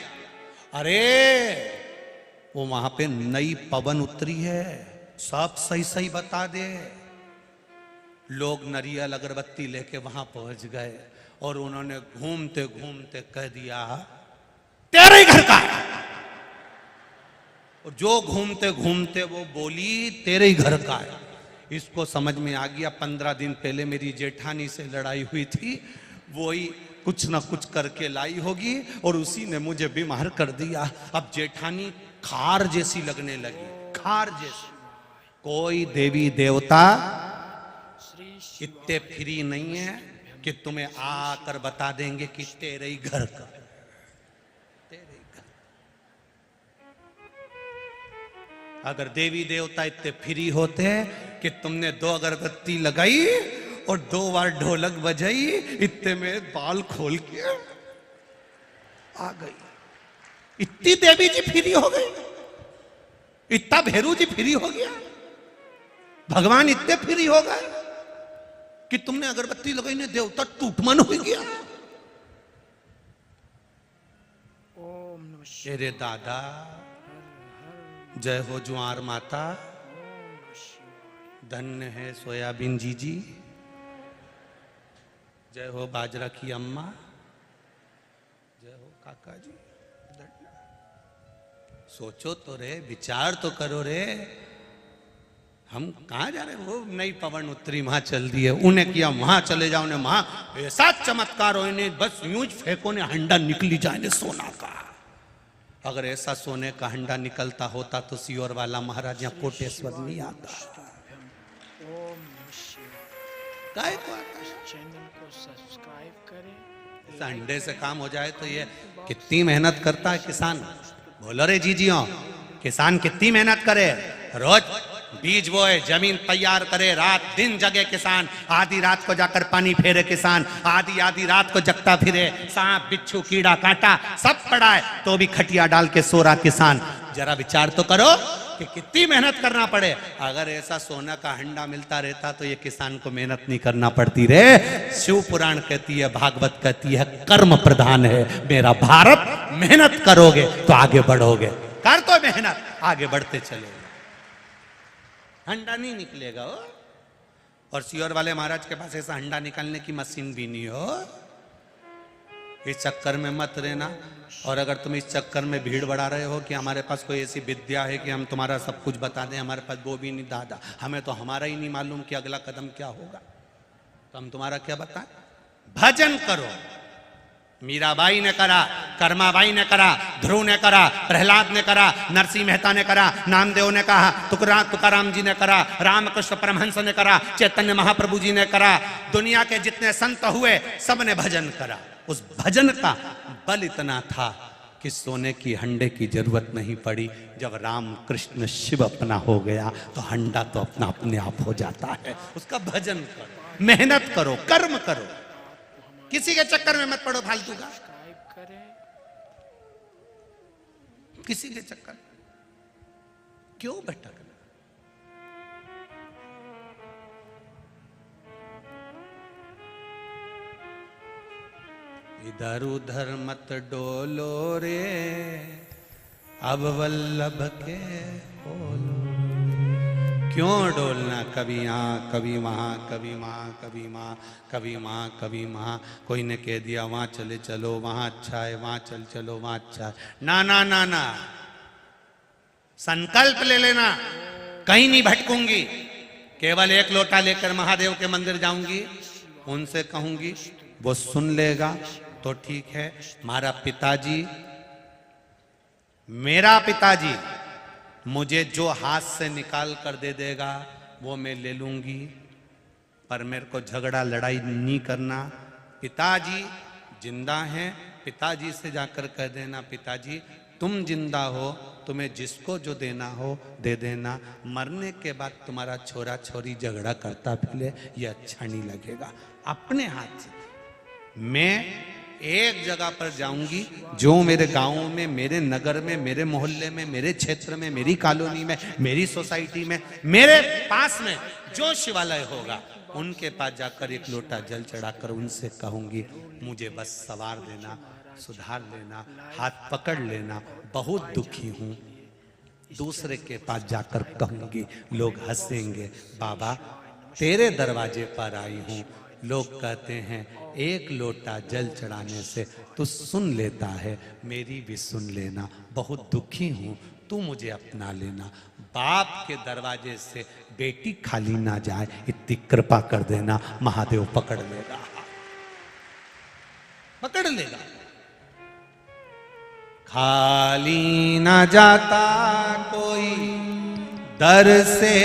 S1: अरे वो वहां पे नई पवन उतरी है, सब सही सही बता दे। लोग नारियल अगरबत्ती लेके वहां पहुंच गए और उन्होंने घूमते घूमते कह दिया तेरे ही घर का है। और जो घूमते घूमते वो बोली तेरे ही घर का है। इसको समझ में आ गया 15 दिन पहले मेरी जेठानी से लड़ाई हुई थी, वही कुछ ना कुछ करके लाई होगी और उसी ने मुझे बीमार कर दिया। अब जेठानी खार जैसी लगने लगी, खार जैसी। कोई देवी देवता इतने फ्री नहीं है कि तुम्हें आकर बता देंगे कि तेरे ही घर का, तेरे ही घर। अगर देवी देवता इतने फ्री होते कि तुमने 2 अगरबत्ती लगाई और 2 बार ढोलक बजाई, इतने में बाल खोल के आ गई। इतनी देवी जी फ्री हो गई, इतना भेरू जी फ्री हो गया, भगवान इतने फ्री हो गए कि तुमने अगरबत्ती लगाई ने देवता टूटमन हो गया।
S2: ओम नमः शिवाय।
S1: तेरे दादा जय हो जुआर माता, धन्य है सोयाबीन जी, जय हो बाजरा की अम्मा, जय हो काका जी। सोचो तो रे, विचार तो करो रे। हम कहाँ जा रहे हैं? वो नई पवन उत्तरी वहां चल दी है, उन्हें किया वहां चले जाओ ने, वहां ऐसा चमत्कार हो, इन्हें बस यूं फेंको ने हंडा निकली जाए सोना का। अगर ऐसा सोने का हंडा निकलता होता तो सियोर वाला महाराज यहाँ कोटेश्वर नहीं आता।
S2: ओम नमः शिवाय।
S1: काय को आता है?
S2: चैनल को सब्सक्राइब करें।
S1: इस अंडे से काम हो जाए तो ये कितनी मेहनत करता है किसान। बोलो रे जीजियों, किसान कितनी मेहनत करे, रोज बीज बोए, जमीन तैयार करे, रात दिन जगे किसान, आधी रात को जाकर पानी फेरे किसान, आधी रात को जगता फिरे, सांप बिच्छू कीड़ा कांटा सब पड़ा है तो भी खटिया डाल के सो रहा किसान। जरा विचार तो करो कि कितनी मेहनत करना पड़े। अगर ऐसा सोना का हंडा मिलता रहता तो ये किसान को मेहनत नहीं करना पड़ती रे। शिव पुराण कहती है, भागवत कहती है, कर्म प्रधान है मेरा भारत। मेहनत करोगे तो आगे बढ़ोगे, कर तो मेहनत, आगे बढ़ते चले, हंडा नहीं निकलेगा हो। और सियोर वाले महाराज के पास ऐसा हंडा निकालने की मशीन भी नहीं हो। इस चक्कर में मत रहना। और अगर तुम इस चक्कर में भीड़ बढ़ा रहे हो कि हमारे पास कोई ऐसी विद्या है कि हम तुम्हारा सब कुछ बता दें, हमारे पास वो भी नहीं दादा, हमें तो हमारा ही नहीं मालूम कि अगला कदम क्या होगा, तो हम तुम्हारा क्या बताएं। भजन करो। मीराबाई ने करा, कर्माबाई ने करा, ध्रुव ने करा, प्रहलाद ने करा, नरसिंह मेहता ने करा, नामदेव ने कहा, तुकाराम जी ने करा, रामकृष्ण परमहंस ने करा, चैतन्य महाप्रभु जी ने करा, दुनिया के जितने संत हुए सब ने भजन करा। उस भजन का बल इतना था कि सोने की हंडे की जरूरत नहीं पड़ी। जब राम कृष्ण शिव अपना हो गया तो हंडा तो अपने आप हो जाता है। उसका भजन करो, मेहनत करो, कर्म करो। किसी के चक्कर में मत पड़ो फालतू का,
S2: सब्सक्राइब करें।
S1: किसी के चक्कर क्यों भटकना। इधर उधर मत डोलो रे, अब वल्लभ के बोलो। क्यों डोलना, कभी यहाँ कभी वहाँ, कभी वहाँ कभी वहाँ, कभी वहाँ कभी वहाँ। कोई ने कह दिया वहाँ चले चलो, वहाँ अच्छा है, वहाँ चलो वहाँ अच्छा है। ना ना ना ना, संकल्प ले लेना, कहीं नहीं भटकूंगी। केवल एक लोटा लेकर महादेव के मंदिर जाऊंगी, उनसे कहूंगी, वो सुन लेगा तो ठीक है। मेरा पिताजी मुझे जो हाथ से निकाल कर दे देगा वो मैं ले लूंगी, पर मेरे को झगड़ा लड़ाई नहीं करना। पिताजी जिंदा हैं, पिताजी से जाकर कह देना, पिताजी तुम जिंदा हो, तुम्हें जिसको जो देना हो दे देना। मरने के बाद तुम्हारा छोरा छोरी झगड़ा करता फिरे, ये अच्छा नहीं लगेगा। अपने हाथ से मैं एक जगह पर जाऊंगी, जो मेरे गांव में, मेरे नगर में, मेरे मोहल्ले में, मेरे क्षेत्र में, मेरी कॉलोनी में, मेरी सोसाइटी में, मेरे पास में जो शिवालय होगा, उनके पास जाकर एक लोटा जल चढ़ाकर उनसे कहूंगी, मुझे बस सवार देना, सुधार लेना, हाथ पकड़ लेना, बहुत दुखी हूं। दूसरे के पास जाकर कहूंगी, लोग हंसेंगे, बाबा तेरे दरवाजे पर आई हूं। लोग कहते हैं एक लोटा जल चढ़ाने से तू सुन लेता है, मेरी भी सुन लेना, बहुत दुखी हूं, तू मुझे अपना लेना। बाप के दरवाजे से बेटी खाली ना जाए, इतनी कृपा कर देना, महादेव पकड़ लेगा, पकड़ लेगा। खाली ना जाता कोई दर से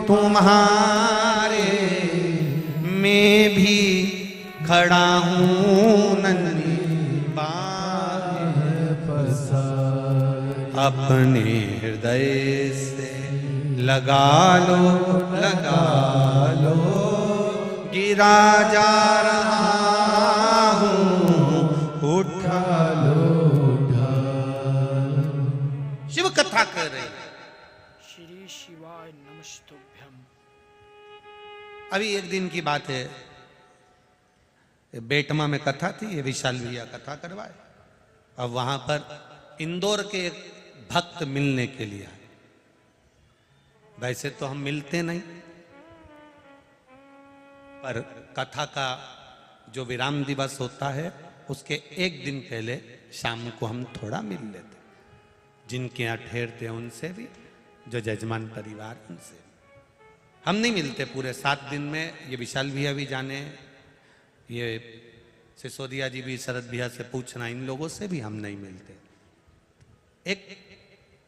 S1: तुम्हारे, मैं भी खड़ा हूं नन्ही बाहें पसार। अपने हृदय से लगा लो, गिरा जा रहा हूं, उठा लो, शिव कथा कर रहे हैं।
S2: श्री शिवाय नमस्तुभ्यम।
S1: अभी एक दिन की बात है, बेटमा में कथा थी, ये विशाल भैया कथा करवाए। अब वहां पर इंदौर के एक भक्त मिलने के लिए आए। वैसे तो हम मिलते नहीं, पर कथा का जो विराम दिवस होता है उसके एक दिन पहले शाम को हम थोड़ा मिल लेते, जिनके यहाँ ठहरते हैं उनसे भी, जो जजमान परिवार उनसे। हम नहीं मिलते पूरे 7 दिन में। ये विशाल भैया भी जाने, ये सिसोदिया जी भी, शरद भैया से पूछना, इन लोगों से भी हम नहीं मिलते। एक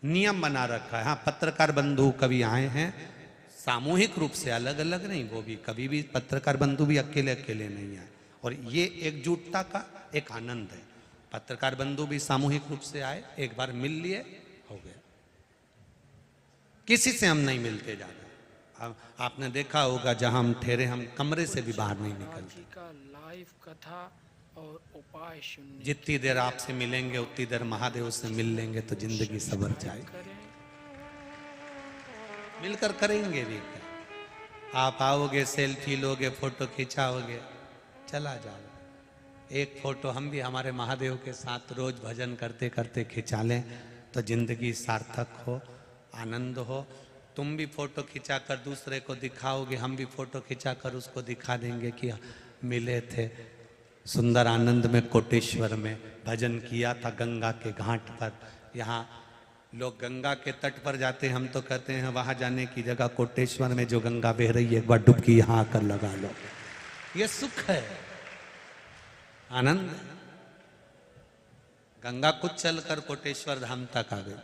S1: नियम बना रखा है। हाँ, पत्रकार बंधु कभी आए हैं, सामूहिक रूप से, अलग अलग नहीं। वो भी कभी भी पत्रकार बंधु भी अकेले अकेले नहीं आए, और ये एकजुटता का एक आनंद है। पत्रकार बंधु भी सामूहिक रूप से आए, एक बार मिल लिए, हो गया। किसी से हम नहीं मिलते ज्यादा। आपने देखा होगा जहां हम ठहरे, हम कमरे से भी बाहर नहीं निकलते।
S2: का लाइव कथा और उपाय सुनने,
S1: जितनी देर आपसे मिलेंगे उतनी देर महादेव से मिल लेंगे तो जिंदगी सवर जाएगी। मिलकर करेंगे भी क्या। आप आओगे, सेल्फी लोगे, फोटो खिंचाओगे, चला जाओ। एक फोटो हम भी हमारे महादेव के साथ रोज भजन करते करते खिंचा लें तो जिंदगी सार्थक हो, आनंद हो। तुम भी फोटो खिंचाकर दूसरे को दिखाओगे, हम भी फोटो खिंचाकर उसको दिखा देंगे कि मिले थे सुंदर आनंद में, कोटेश्वर में भजन किया था गंगा के घाट पर। यहाँ लोग गंगा के तट पर जाते हैं, हम तो कहते हैं वहां जाने की जगह कोटेश्वर में जो गंगा बह रही है, एक बार डुबकी यहाँ आकर लगा लो। ये सुख है, आनंद है। गंगा कुछ चलकर कोटेश्वर धाम तक आ गई।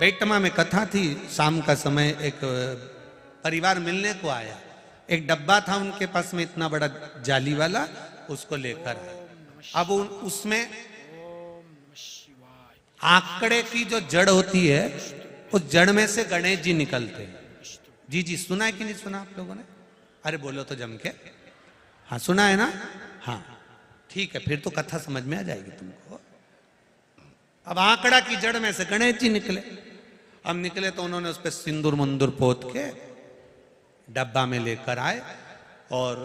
S1: बेटमा में कथा थी, शाम का समय एक परिवार मिलने को आया। एक डब्बा था उनके पास में, इतना बड़ा जाली वाला, उसको लेकर आए। अब उसमें आंकड़े की जो जड़ होती है, उस जड़ में से गणेश जी निकलते हैं। जी जी, सुना है कि नहीं सुना आप लोगों ने? अरे बोलो तो जम के। हाँ सुना है ना? हाँ ठीक है, फिर तो कथा समझ में आ जाएगी तुमको। अब आंकड़ा की जड़ में से गणेश जी निकले। अब निकले तो उन्होंने उस पर सिंदूर मुंदूर पोत के डब्बा में लेकर आए और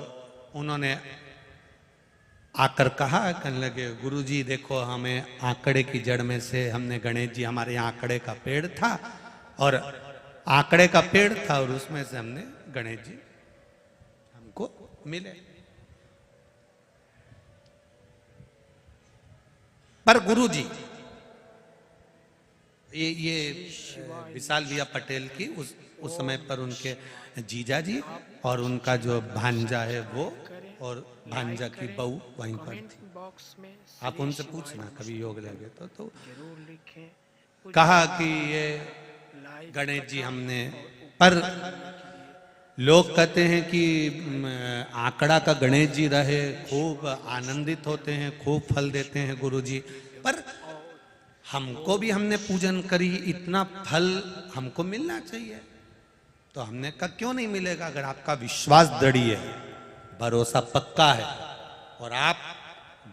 S1: उन्होंने आकर कहा, कहने लगे गुरुजी देखो, हमें आंकड़े की जड़ में से हमने गणेश जी, हमारे यहाँ आंकड़े का पेड़ था और आंकड़े का पेड़ था और उसमें से हमने गणेश जी हमको मिले। पर गुरुजी ये विशाल भैया पटेल की उस समय पर उनके जीजा जी और उनका जो भांजा है वो और भांजा की बहू वहीं पर थी।
S2: बॉक्स में
S1: आप उनसे पूछना कभी योग लगे तो
S2: जरूर लिखें।
S1: कहा कि ये
S2: लाइव
S1: गणेश जी हमने, पर लोग कहते हैं कि आंकड़ा का गणेश जी रहे, खूब आनंदित होते हैं, खूब फल देते हैं गुरुजी। पर हमको भी हमने पूजन करी, इतना फल हमको मिलना चाहिए। तो हमने कहा क्यों नहीं मिलेगा, अगर आपका विश्वास दृढ़ है, भरोसा पक्का है और आप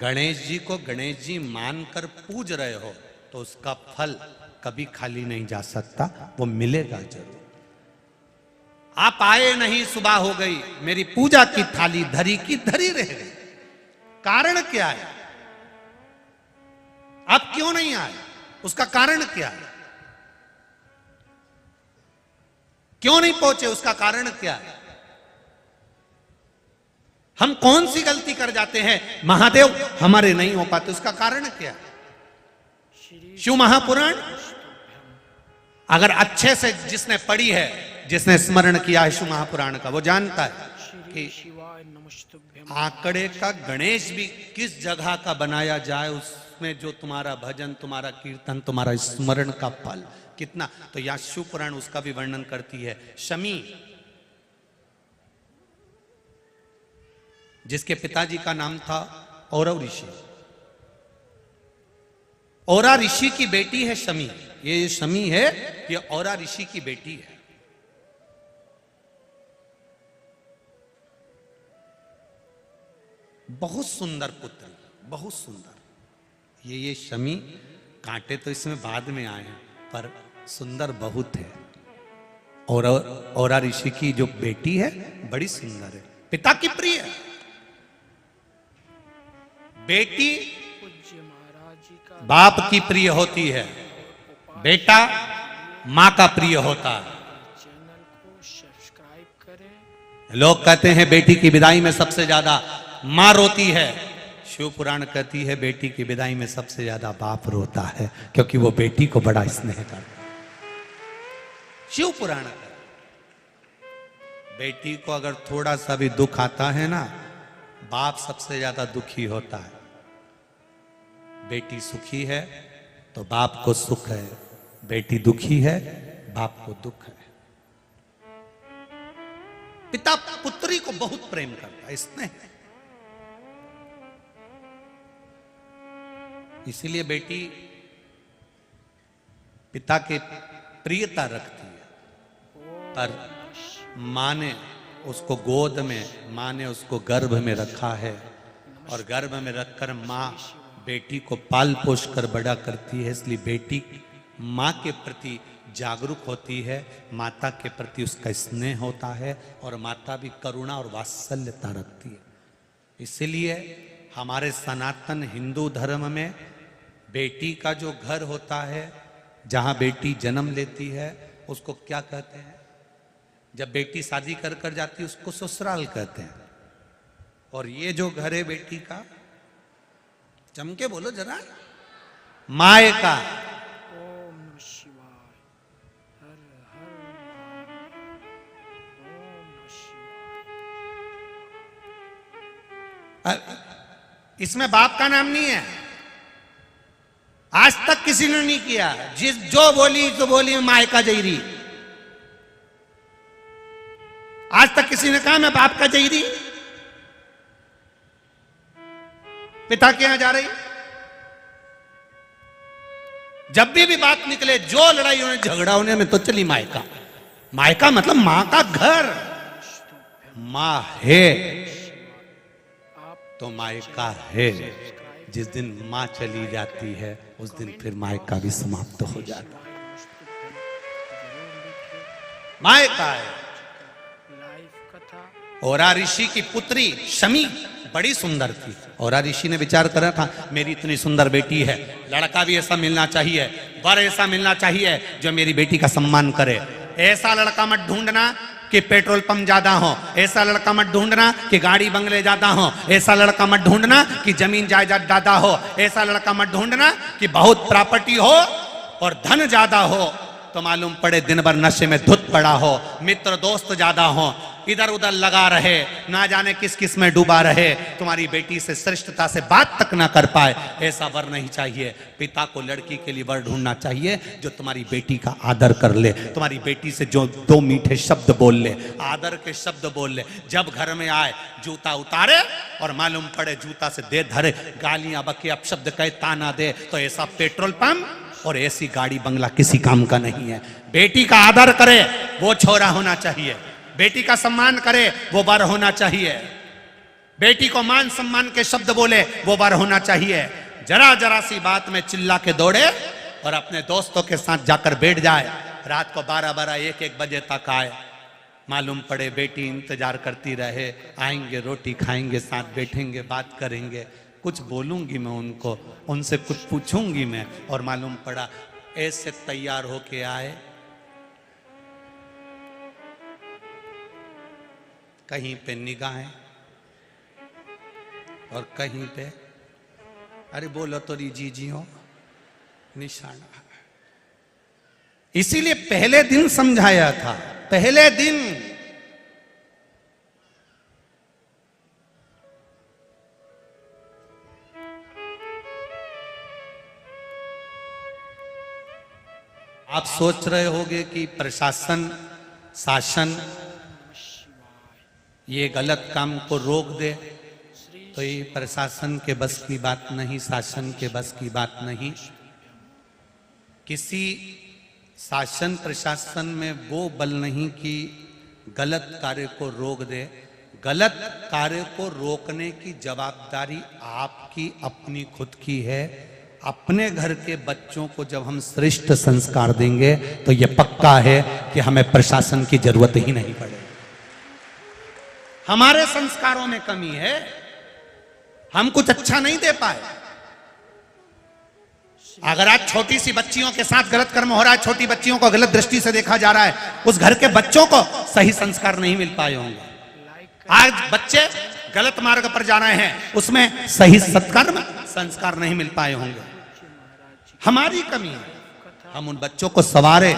S1: गणेश जी को गणेश जी मानकर पूज रहे हो तो उसका फल कभी खाली नहीं जा सकता, वो मिलेगा जरूर। आप आए नहीं, सुबह हो गई, मेरी पूजा की थाली धरी की धरी रह गई। कारण क्या है? आप क्यों नहीं आए, उसका कारण क्या है? क्यों नहीं पहुंचे, उसका कारण क्या है? हम कौन सी गलती कर जाते हैं, महादेव हमारे नहीं हो पाते, उसका कारण क्या है? शिव महापुराण अगर अच्छे से जिसने पढ़ी है, जिसने स्मरण किया है शिव महापुराण का, वो जानता है कि आंकड़े का गणेश भी किस जगह का बनाया जाए, उसमें जो तुम्हारा भजन, तुम्हारा कीर्तन, तुम्हारा स्मरण का फल कितना। तो यह शिव पुराण उसका भी वर्णन करती है। शमी जिसके पिताजी का नाम था औरव ऋषि, औरा ऋषि की बेटी है शमी। ये शमी है, ये औरा ऋषि की बेटी है। बहुत सुंदर पुत्र, बहुत सुंदर। ये शमी, कांटे तो इसमें बाद में आए हैं पर सुंदर बहुत है। और औरा ऋषि की जो बेटी है बड़ी सुंदर है, पिता की प्रिय है। बेटी
S2: पूज्य महाराज जी का
S1: बाप की प्रिय होती है, बेटा मां का प्रिय होता है।
S2: चैनल को सब्सक्राइब करें।
S1: लोग कहते हैं बेटी की विदाई में सबसे ज्यादा मां रोती है। शिव पुराण कहती है बेटी की विदाई में सबसे ज्यादा बाप रोता है, क्योंकि वो बेटी को बड़ा स्नेह करता है। शिव पुराण कहता है बेटी को अगर थोड़ा सा भी दुख आता है ना, बाप सबसे ज्यादा दुखी होता है। बेटी सुखी है तो बाप को सुख है, बेटी दुखी है बाप को दुख है। पिता पुत्री को बहुत प्रेम करता है, स्नेह है। इसीलिए बेटी पिता के प्रियता रखती है। पर मां ने उसको गोद में, मां ने उसको गर्भ में रखा है और गर्भ में रखकर मां बेटी को पाल पोष कर बड़ा करती है। इसलिए बेटी मां के प्रति जागरूक होती है, माता के प्रति उसका स्नेह होता है और माता भी करुणा और वात्सल्यता रखती है। इसलिए हमारे सनातन हिंदू धर्म में बेटी का जो घर होता है, जहां बेटी जन्म लेती है, उसको क्या कहते हैं? जब बेटी शादी कर कर जाती है उसको ससुराल कहते हैं। और ये जो घर है बेटी का, चमके बोलो जरा, मायका।
S2: ओम नमः शिवाय, हर हर महादेव। ओम नमः शिवाय।
S1: इसमें बाप का नाम नहीं है, आज तक किसी ने नहीं किया। जो बोली तो बोली मायका जयरी। आज तक किसी ने कहा मैं बाप का जयरी, पिता के यहां जा रही। जब भी बात निकले, जो लड़ाई होने झगड़ा होने में, तो चली मायका। मायका मतलब मां का घर। माँ है
S2: आप
S1: तो मायका है। जिस दिन माँ चली जाती है उस दिन फिर मायका भी समाप्त हो जाता है। मायका है।
S2: लाइफ कथा
S1: औरा ऋषि की पुत्री शमी बड़ी सुंदर थी। औरा ऋषि ने विचार करा था मेरी इतनी सुंदर बेटी है, लड़का भी ऐसा मिलना चाहिए, वर ऐसा मिलना चाहिए जो मेरी बेटी का सम्मान करे। ऐसा लड़का मत ढूंढना कि पेट्रोल पंप ज्यादा हो, ऐसा लड़का मत ढूंढना कि गाड़ी बंगले ज्यादा हो, ऐसा लड़का मत ढूंढना कि जमीन जायदाद ज्यादा हो, ऐसा लड़का मत ढूंढना कि बहुत प्रॉपर्टी हो और धन ज्यादा हो तो मालूम पड़े दिन भर नशे में धुत पड़ा हो, मित्र दोस्त ज्यादा हो, इधर उधर लगा रहे, ना जाने किस किस में डूबा रहे, तुम्हारी बेटी से श्रेष्ठता से बात तक ना कर पाए। ऐसा वर नहीं चाहिए। पिता को लड़की के लिए वर ढूंढना चाहिए जो तुम्हारी बेटी का आदर कर ले, तुम्हारी बेटी से जो दो मीठे शब्द बोल ले, आदर के शब्द बोल ले। जब घर में आए जूता उतारे और मालूम पड़े जूता से दे धरे, गालियां बके अपशब्द कहे ताना दे, तो ऐसा पेट्रोल पंप और ऐसी गाड़ी बंगला किसी काम का नहीं है। बेटी का आदर करे वो छोरा होना चाहिए, बेटी का सम्मान करे वो वर होना चाहिए, बेटी को मान सम्मान के शब्द बोले वो वर होना चाहिए। जरा जरा सी बात में चिल्ला के दौड़े और अपने दोस्तों के साथ जाकर बैठ जाए, रात को 12-12 1-1 बजे तक आए, मालूम पड़े बेटी इंतजार करती रहे, आएंगे रोटी खाएंगे, साथ बैठेंगे, बात करेंगे, कुछ बोलूंगी मैं उनको, उनसे कुछ पूछूंगी मैं, और मालूम पड़ा ऐसे तैयार होके आए, कहीं पे निगाहें और कहीं पे अरे बोलो तो जी हो निशाना। इसीलिए पहले दिन समझाया था, पहले दिन आप सोच रहे होंगे कि प्रशासन शासन ये गलत काम को रोक दे, तो ये प्रशासन के बस की बात नहीं, शासन के बस की बात नहीं। किसी शासन प्रशासन में वो बल नहीं कि गलत कार्य को रोक दे। गलत कार्य को रोकने की जवाबदारी आपकी अपनी खुद की है। अपने घर के बच्चों को जब हम श्रेष्ठ संस्कार देंगे तो यह पक्का है कि हमें प्रशासन की जरूरत ही नहीं पड़ेगी। हमारे संस्कारों में कमी है, हम कुछ अच्छा नहीं दे पाए। अगर आज छोटी सी बच्चियों के साथ गलत कर्म हो रहा है, छोटी बच्चियों को गलत दृष्टि से देखा जा रहा है, उस घर के बच्चों को सही संस्कार नहीं मिल पाए होंगे। आज बच्चे गलत मार्ग पर जा रहे हैं, उसमें सही सत्कर्म संस्कार नहीं मिल पाए होंगे। हमारी कमी है। हम उन बच्चों को संवारे,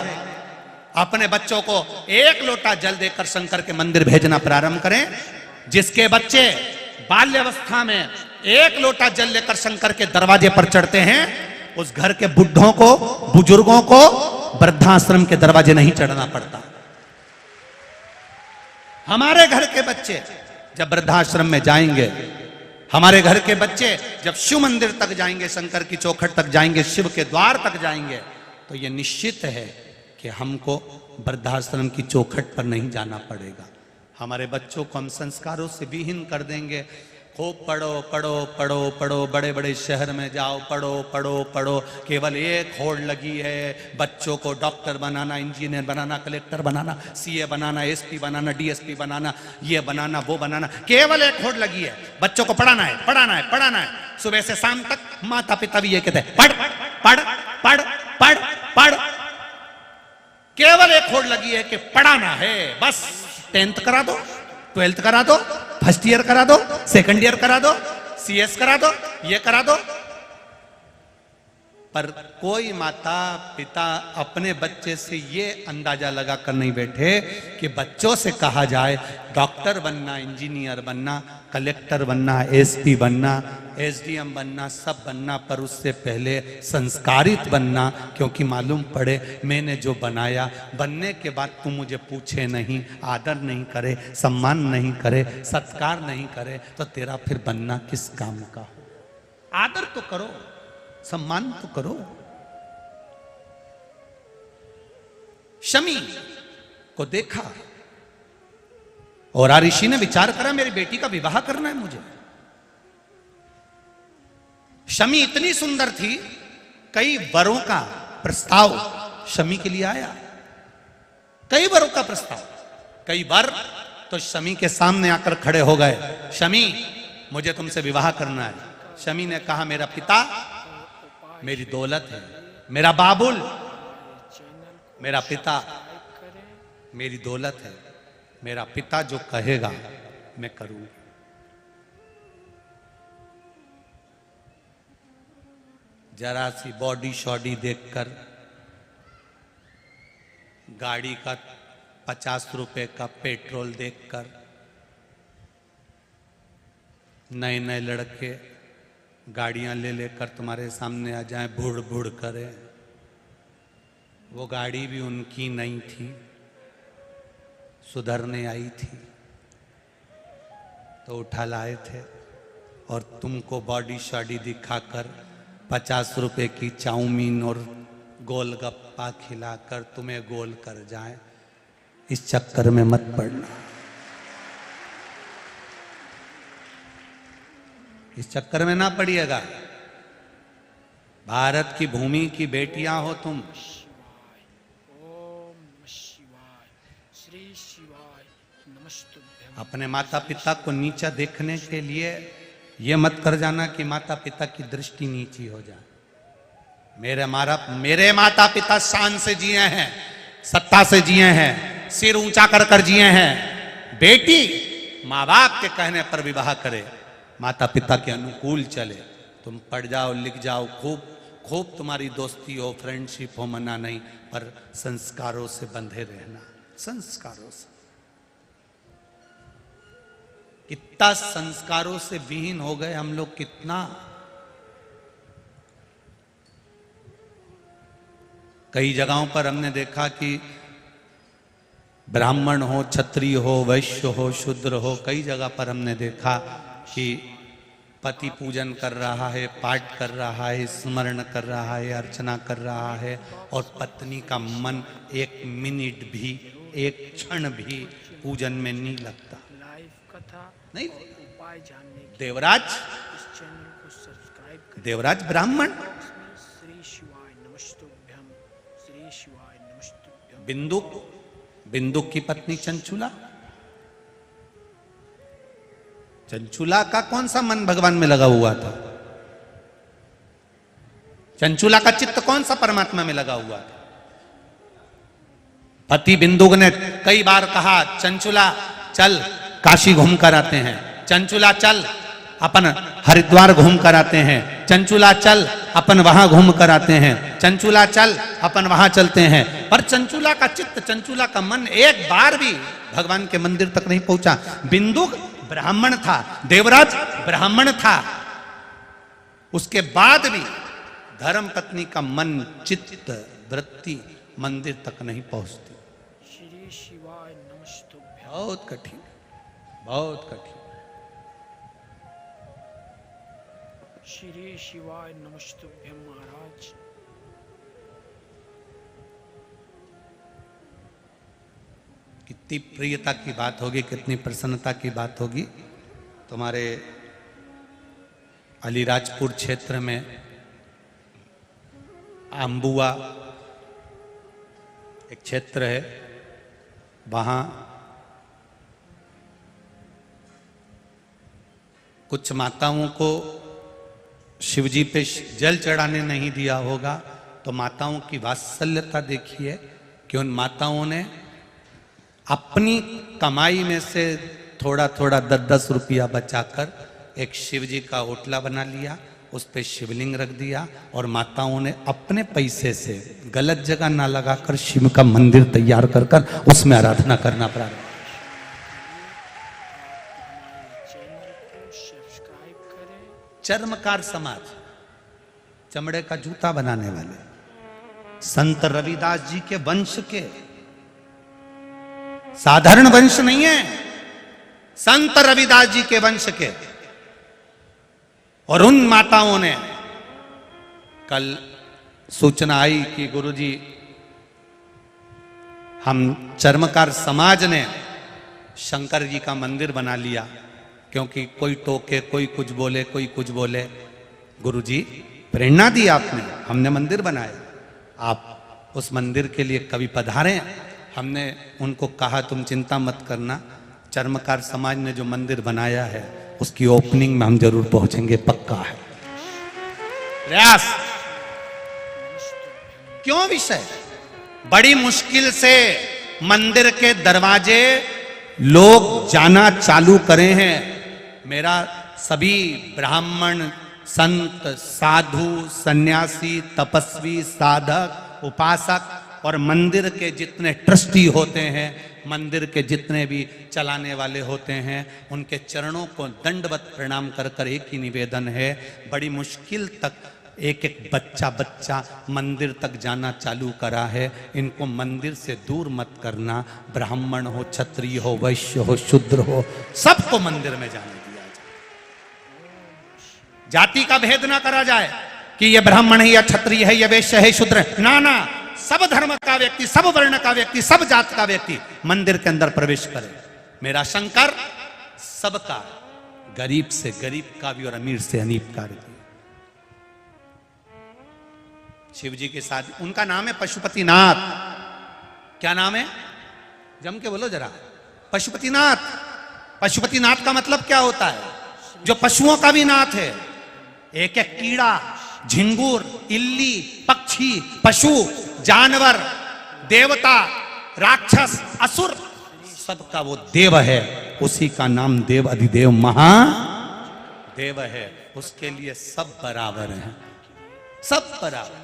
S1: अपने बच्चों को एक लोटा जल देकर शंकर के मंदिर भेजना प्रारंभ करें। जिसके बच्चे बाल्यावस्था में एक लोटा जल लेकर शंकर के दरवाजे पर चढ़ते हैं, उस घर के बुढ़ों को, बुजुर्गों को वृद्धाश्रम के दरवाजे नहीं चढ़ना पड़ता। हमारे घर के बच्चे जब वृद्धाश्रम में जाएंगे, हमारे घर के बच्चे जब शिव मंदिर तक जाएंगे, शंकर की चौखट तक जाएंगे, शिव के द्वार तक जाएंगे, तो यह निश्चित है कि हमको वृद्धाश्रम की चौखट पर नहीं जाना पड़ेगा। हमारे बच्चों को हम संस्कारों से विहीन कर देंगे। खूब पढ़ो पढ़ो पढ़ो पढ़ो, बड़े बड़े शहर में जाओ, पढ़ो पढ़ो पढ़ो, केवल एक होड़ लगी है बच्चों को डॉक्टर बनाना, इंजीनियर बनाना, कलेक्टर बनाना, सीए बनाना, एसपी बनाना, डीएसपी बनाना, ये बनाना वो बनाना, केवल एक होड़ लगी है। बच्चों को पढ़ाना है, पढ़ाना है, पढ़ाना है। सुबह से शाम तक माता पिता भी ये कहते हैं पढ़ पढ़ पढ़ पढ़ पढ़। केवल एक होड़ लगी है कि पढ़ाना है। बस 10th करा दो, 12th करा दो, फर्स्ट ईयर करा दो, सेकंड ईयर करा दो, सीएस करा दो, ये करा दो। पर कोई माता पिता अपने बच्चे से ये अंदाजा लगा कर नहीं बैठे कि बच्चों से कहा जाए डॉक्टर बनना, इंजीनियर बनना, कलेक्टर बनना, एसपी बनना, एसडीएम बनना, सब बनना, पर उससे पहले संस्कारित बनना। क्योंकि मालूम पड़े मैंने जो बनाया, बनने के बाद तू मुझे पूछे नहीं, आदर नहीं करे, सम्मान नहीं करे, सत्कार नहीं करे, तो तेरा फिर बनना किस काम का हो। आदर तो करो, सम्मान तो करो। शमी को देखा और ऋषि ने विचार करा मेरी बेटी का विवाह करना है मुझे। शमी इतनी सुंदर थी, कई वरों का प्रस्ताव शमी के लिए आया, कई वरों का प्रस्ताव, कई वर तो शमी के सामने आकर खड़े हो गए। शमी, मुझे तुमसे विवाह करना है। शमी ने कहा मेरा पिता मेरी दौलत है, मेरा बाबुल मेरा पिता मेरी दौलत है, मेरा पिता जो कहेगा मैं करूंगा। जरा सी बॉडी शॉडी देखकर, गाड़ी का 50 रुपए का पेट्रोल देखकर, नए नए लड़के गाड़ियां ले लेकर तुम्हारे सामने आ जाएं, बुड़ बुड़ करें। वो गाड़ी भी उनकी नहीं थी, सुधरने आई थी तो उठा लाए थे, और तुमको बॉडी शॉडी दिखाकर 50 रुपए की चाउमीन और गोलगप्पा खिलाकर तुम्हें गोल कर जाए। इस चक्कर में मत पड़ना, इस चक्कर में ना पड़िएगा। भारत की भूमि की बेटियां हो तुम।
S2: ओम नमः शिवाय, श्री शिवाय नमस्तुभ्यं।
S1: अपने माता पिता को नीचा देखने के लिए ये मत कर जाना कि माता पिता की दृष्टि नीची हो जाए। मेरे माता पिता शान से जिए हैं, सत्ता से जिए हैं, सिर ऊंचा कर कर जिए हैं। बेटी माँ बाप के कहने पर विवाह करे, माता पिता के अनुकूल चले। तुम पढ़ जाओ, लिख जाओ, खूब खूब तुम्हारी दोस्ती हो, फ्रेंडशिप हो, मना नहीं, पर संस्कारों से बंधे रहना, संस्कारों से। कितना संस्कारों से विहीन हो गए हम लोग, कितना। कई जगहों पर हमने देखा कि ब्राह्मण हो, क्षत्रिय हो, वैश्य हो, शूद्र हो, कई जगह पर हमने देखा कि पति पूजन कर रहा है, पाठ कर रहा है, स्मरण कर रहा है, अर्चना कर रहा है, और पत्नी का मन एक मिनट भी, एक क्षण भी पूजन में नहीं लगता।
S2: लाइव कथा
S1: नहीं।
S2: उपाय जानने के
S1: देवराज,
S2: इस चैनल को सब्सक्राइब करें।
S1: देवराज ब्राह्मण,
S2: श्री शिवाय नमस्तुभ्यं, श्री शिवाय नमस्तुभ्यं।
S1: बिंदुक की पत्नी चंचुला, चंचुला का कौन सा मन भगवान में लगा हुआ था? चंचुला का चित्त कौन सा परमात्मा में लगा हुआ था? पति बिंदुक ने कई बार कहा, चंचुला चल काशी घूम कर आते हैं, चंचुला चल अपन हरिद्वार घूम कर आते हैं, चंचुला चल अपन वहां घूम कर आते हैं, चंचुला चल अपन वहां चलते हैं। पर चंचुला का चित्त, चंचुला का मन एक बार भी भगवान के मंदिर तक नहीं पहुंचा। बिंदुक ब्राह्मण था, देवराज ब्राह्मण था, उसके बाद भी धर्म पत्नी का मन, चित्त, वृत्ति मंदिर तक नहीं पहुंचती।
S2: श्री शिवाय नमस्तुभ्यं।
S1: बहुत कठिन, बहुत कठिन।
S2: श्री शिवाय नमस्तुभ्यं महाराज।
S1: कितनी प्रियता की बात होगी, कितनी प्रसन्नता की बात होगी। तुम्हारे अलीराजपुर क्षेत्र में अंबुआ एक क्षेत्र है, वहां कुछ माताओं को शिवजी पे जल चढ़ाने नहीं दिया होगा, तो माताओं की वात्सल्यता देखिए कि उन माताओं ने अपनी कमाई में से थोड़ा थोड़ा 10-10 रुपया बचाकर एक शिवजी का ओटला बना लिया, उस पे शिवलिंग रख दिया, और माताओं ने अपने पैसे से गलत जगह ना लगाकर शिव का मंदिर तैयार कर कर उसमें आराधना करना प्रारंभ।
S2: चैनल को सब्सक्राइब करें।
S1: चर्मकार समाज, चमड़े का जूता बनाने वाले संत रविदास जी के वंश के, साधारण वंश नहीं है, संत रविदास जी के वंश के। और उन माताओं ने कल सूचना आई कि गुरुजी हम चर्मकार समाज ने शंकर जी का मंदिर बना लिया, क्योंकि कोई टोके, कोई कुछ बोले, कोई कुछ बोले। गुरुजी प्रेरणा दी आपने, हमने मंदिर बनाया, आप उस मंदिर के लिए कभी पधारे। हमने उनको कहा तुम चिंता मत करना, चर्मकार समाज ने जो मंदिर बनाया है उसकी ओपनिंग में हम जरूर पहुंचेंगे, पक्का है। प्रयास क्यों विषय? बड़ी मुश्किल से मंदिर के दरवाजे लोग जाना चालू करे हैं। मेरा सभी ब्राह्मण, संत, साधु, सन्यासी, तपस्वी, साधक, उपासक और मंदिर के जितने ट्रस्टी होते हैं, मंदिर के जितने भी चलाने वाले होते हैं, उनके चरणों को दंडवत प्रणाम कर कर एक ही निवेदन है, बड़ी मुश्किल तक एक एक बच्चा मंदिर तक जाना चालू करा है। इनको मंदिर से दूर मत करना। ब्राह्मण हो, क्षत्रिय हो, वैश्य हो, शूद्र हो, सबको मंदिर में जाने दिया जाए। जाति का भेद ना करा जाए कि ये ब्राह्मण है या क्षत्रिय है, या वैश्य है, शूद्र है। ना ना, सब धर्म का व्यक्ति, सब वर्ण का व्यक्ति, सब जात का व्यक्ति मंदिर के अंदर प्रवेश करे। मेरा शंकर सबका, गरीब से गरीब का भी और अमीर से अमीर का भी। शिव जी के साथ, उनका नाम है पशुपतिनाथ। क्या नाम है? जम के बोलो जरा। पशुपतिनाथ। पशुपतिनाथ का मतलब क्या होता है? जो पशुओं का भी नाथ है। एक एक कीड़ा, झिंगुर, इल्ली, पक्षी, पशु, जानवर, देवता, राक्षस, असुर, सबका वो देव है। उसी का नाम देव अधिदेव महादेव है। उसके लिए सब बराबर हैं, सब बराबर।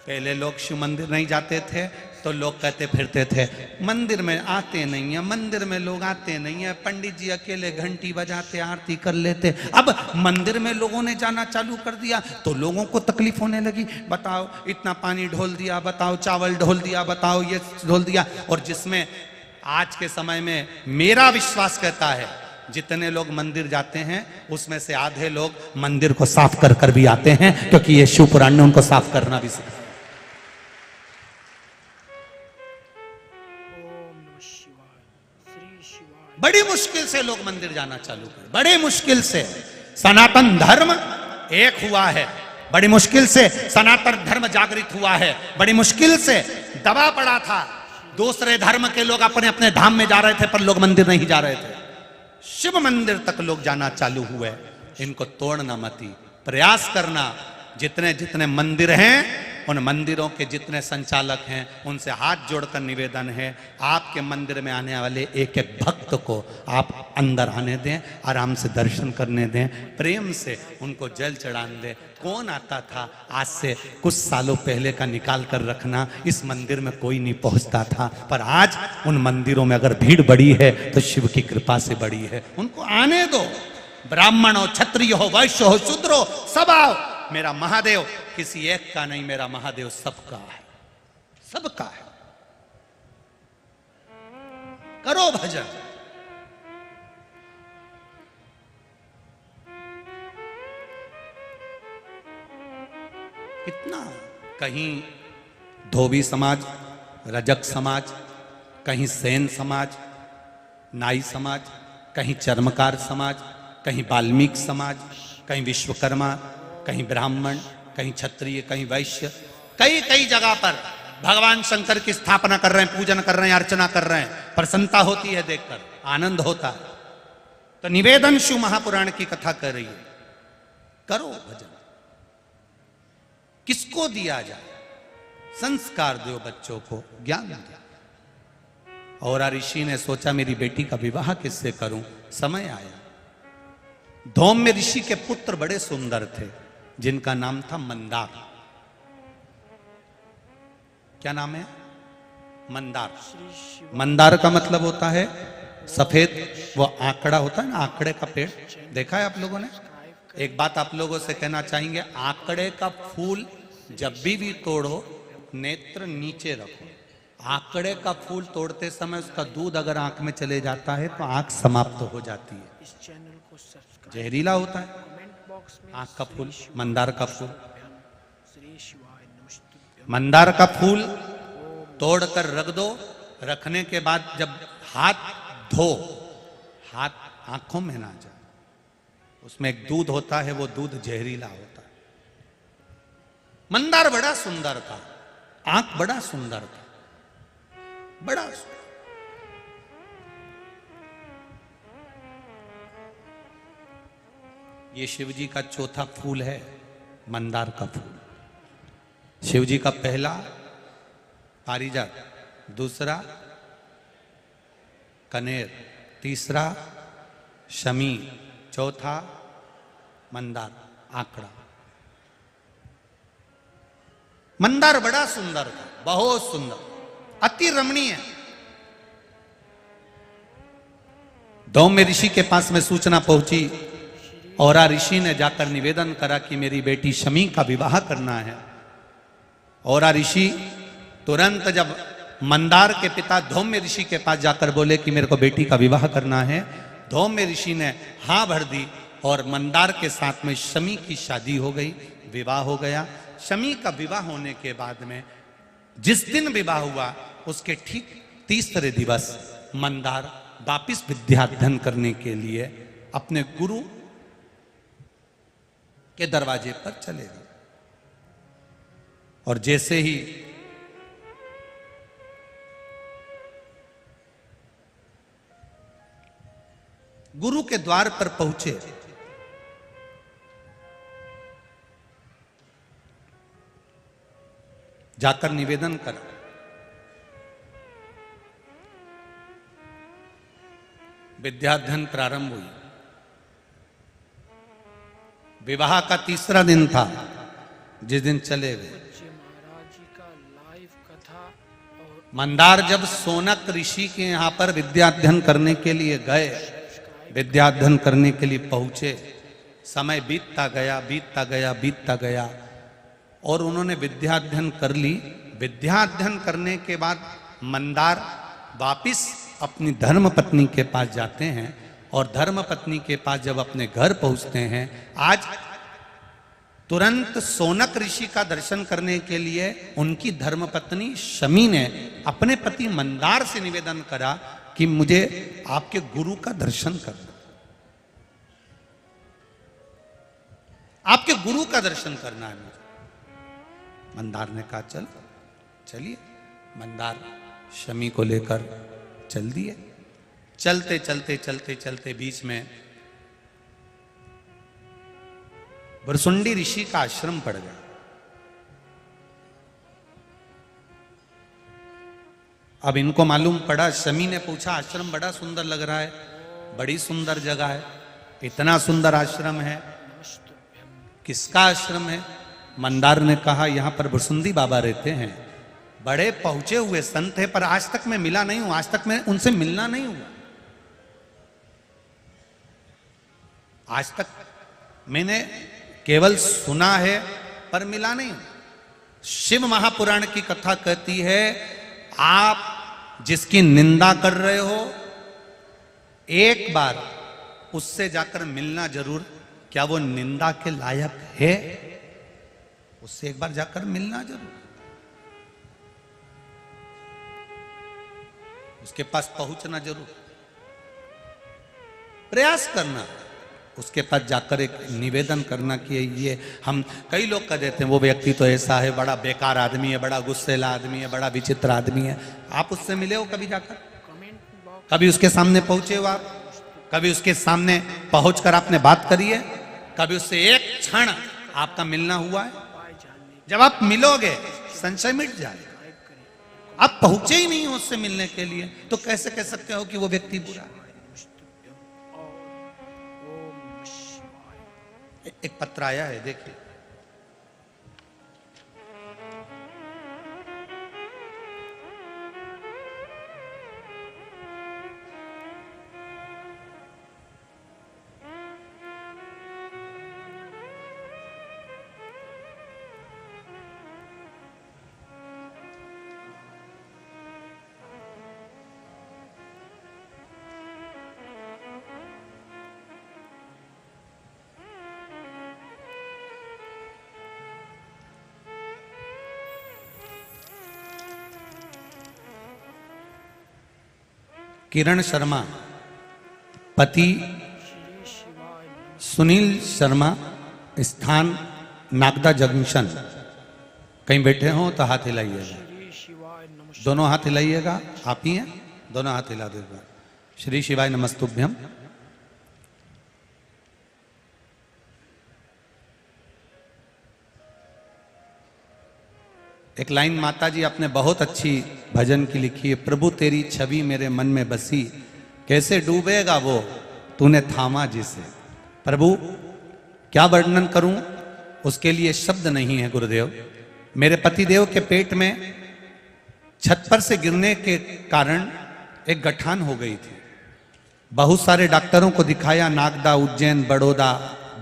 S1: पहले लोग शिव मंदिर नहीं जाते थे तो लोग कहते फिरते थे मंदिर में आते नहीं है, मंदिर में लोग आते नहीं है, पंडित जी अकेले घंटी बजाते आरती कर लेते। अब मंदिर में लोगों ने जाना चालू कर दिया तो लोगों को तकलीफ होने लगी। बताओ इतना पानी ढोल दिया, बताओ चावल ढोल दिया, बताओ ये ढोल दिया। और जिसमें आज के समय में मेरा विश्वास कहता है जितने लोग मंदिर जाते हैं उसमें से आधे लोग मंदिर को साफ कर कर भी आते हैं, क्योंकि ये शिव पुराण ने उनको साफ करना भी सिखाया। बड़ी मुश्किल से लोग मंदिर जाना चालू कर, बड़ी मुश्किल से सनातन धर्म एक हुआ है, बड़ी मुश्किल से सनातन धर्म जागृत हुआ है, बड़ी मुश्किल से दबा पड़ा था। दूसरे धर्म के लोग अपने अपने धाम में जा रहे थे पर लोग मंदिर नहीं जा रहे थे। शिव मंदिर तक लोग जाना चालू हुए। इनको तोड़ना मती, प्रयास करना। जितने जितने मंदिर हैं उन मंदिरों के जितने संचालक हैं उनसे हाथ जोड़कर निवेदन है, आपके मंदिर में आने वाले एक एक भक्त को आप अंदर आने दें, आराम से दर्शन करने दें, प्रेम से उनको जल चढ़ाने दें। कौन आता था आज से कुछ सालों पहले का निकाल कर रखना, इस मंदिर में कोई नहीं पहुंचता था, पर आज उन मंदिरों में अगर भीड़ बड़ी है तो शिव की कृपा से बड़ी है। उनको आने दो। ब्राह्मण हो, क्षत्रिय हो, वैश्य हो, शूद्र हो, सब आओ। मेरा महादेव किसी एक का नहीं, मेरा महादेव सबका है, सबका है। करो भजन। कितना कहीं धोबी समाज, रजक समाज, कहीं सेन समाज, नाई समाज, कहीं चर्मकार समाज, कहीं वाल्मीकि समाज, कहीं विश्वकर्मा, कहीं ब्राह्मण, कहीं क्षत्रिय, कहीं वैश्य, कई कई जगह पर भगवान शंकर की स्थापना कर रहे हैं, पूजन कर रहे हैं, अर्चना कर रहे हैं। प्रसन्नता होती है देखकर, आनंद होता है। तो निवेदन शिव महापुराण की कथा कर रही है, करो भजन। किसको दिया जाए? संस्कार दो बच्चों को, ज्ञान दो। और ऋषि ने सोचा मेरी बेटी का विवाह किससे करूं? समय आया। धौम्य ऋषि के पुत्र बड़े सुंदर थे जिनका नाम था मंदार। क्या नाम है? मंदार। मंदार का मतलब होता है सफेद, वो आंकड़ा होता है ना, आंकड़े का पेड़ देखा है आप लोगों ने? एक बात आप लोगों से कहना चाहेंगे, आंकड़े का फूल जब भी तोड़ो नेत्र नीचे रखो। आंकड़े का फूल तोड़ते समय उसका दूध अगर आंख में चले जाता है तो आंख समाप्त हो जाती है।
S2: इस चैनल को सब्सक्राइब,
S1: जहरीला होता है
S2: कमेंट बॉक्स में
S1: आंख का फूल, मंदार का फूल।
S2: श्री शिवाय नमस्तुभ्यं।
S1: मंदार का फूल तोड़कर रख दो। रखने के बाद जब हाथ धो, हाथ आंखों में ना जाए। उसमें एक दूध होता है, वो दूध जहरीला होता है। मंदार बड़ा सुंदर था, आंख बड़ा सुंदर था, बड़ा सुंदर। ये शिव जी का चौथा फूल है, मंदार का फूल। शिव जी का पहला पारिजात, दूसरा कनेर, तीसरा शमी, चौथा मंदार, आंकड़ा। मंदार बड़ा सुंदर था, बहुत सुंदर, अति रमणीय। धौम्य ऋषि के पास में सूचना पहुंची, औरा ऋषि ने जाकर निवेदन करा कि मेरी बेटी शमी का विवाह करना है। औरा ऋषि तुरंत जब मंदार के पिता धौम्य ऋषि के पास जाकर बोले कि मेरे को बेटी का विवाह करना है, धौम्य ऋषि ने हाँ भर दी और मंदार के साथ में शमी की शादी हो गई, विवाह हो गया। शमी का विवाह होने के बाद में जिस दिन विवाह हुआ, उसके ठीक तीसरे दिवस मंदार वापिस विद्याध्ययन करने के लिए अपने गुरु के दरवाजे पर चले गए। और जैसे ही गुरु के द्वार पर पहुंचे, जाकर निवेदन करा। विद्याध्ययन प्रारंभ हुई। विवाह का तीसरा दिन था, जिस दिन चले गए।
S2: पूज्य महाराज जी का लाइव कथा और
S1: मंदार जब सोनक ऋषि के यहाँ पर विद्याध्ययन करने के लिए गए, विद्याध्ययन करने के लिए पहुंचे, समय बीतता गया, बीतता गया, बीतता गया, और उन्होंने विद्याध्ययन कर ली। विद्याध्ययन करने के बाद मंदार वापिस अपनी धर्म पत्नी के पास जाते हैं, और धर्म पत्नी के पास जब अपने घर पहुंचते हैं, आज तुरंत सोनक ऋषि का दर्शन करने के लिए उनकी धर्म पत्नी शमी ने अपने पति मंदार से निवेदन करा कि मुझे आपके गुरु का दर्शन करना, आपके गुरु का दर्शन करना है मुझे। मंदार ने कहा चल, चलिए। मंदार शमी को लेकर चल दिए। चलते चलते चलते चलते बीच में बरसुंडी ऋषि का आश्रम पड़ गया। अब इनको मालूम पड़ा, शमी ने पूछा आश्रम बड़ा सुंदर लग रहा है, बड़ी सुंदर जगह है, इतना सुंदर आश्रम है, किसका आश्रम है? मंदार ने कहा यहां पर बरसुंदी बाबा रहते हैं, बड़े पहुंचे हुए संत है, पर आज तक मैं मिला नहीं हूं, आज तक मैं उनसे मिलना नहीं हुआ, आज तक मैंने केवल सुना है पर मिला नहीं। शिव महापुराण की कथा कहती है, आप जिसकी निंदा कर रहे हो, एक बार उससे जाकर मिलना जरूर। क्या वो निंदा के लायक है? उससे एक बार जाकर मिलना जरूर, उसके पास पहुंचना जरूर, प्रयास करना, उसके पास जाकर एक निवेदन करना कि ये हम, कई लोग कह देते हैं वो व्यक्ति तो ऐसा है, बड़ा बेकार आदमी है, बड़ा गुस्सेला आदमी है, बड़ा विचित्र आदमी है। आप उससे मिले हो कभी जाकर?
S2: कमेंट बॉक्स
S1: कभी उसके सामने पहुंचे हो आप? कभी उसके सामने पहुंचकर आपने बात करी है? कभी उससे एक क्षण आपका मिलना हुआ है?
S2: उपाय जानने
S1: जब आप मिलोगे संशय मिट जाएगा।
S2: टाइप करें।
S1: आप पहुंचे ही नहीं हो उससे मिलने के लिए, तो कैसे कह सकते हो कि वो व्यक्ति बुरा है?
S2: और ओम नमः शिवाय।
S1: एक पत्र आया है, देखिए। किरण शर्मा, पति
S2: श्री शिवाय नमः।
S1: सुनील शर्मा, स्थान नागदा जंक्शन। कहीं बैठे हो तो हाथ हिलाइएगा,
S2: श्री शिवाय नमः।
S1: दोनों हाथ हिलाइएगा। आप ही हैं, दोनों हाथ हिला देगा। श्री शिवाय नमस्तुभ्यम। एक लाइन माता जी आपने बहुत अच्छी भजन की लिखी है, प्रभु तेरी छवि मेरे मन में बसी, कैसे डूबेगा वो तूने थामा जिसे। प्रभु क्या वर्णन करूं, उसके लिए शब्द नहीं है गुरुदेव। मेरे पतिदेव के पेट में छत पर से गिरने के कारण एक गठान हो गई थी। बहुत सारे डॉक्टरों को दिखाया, नागदा, उज्जैन, बड़ौदा,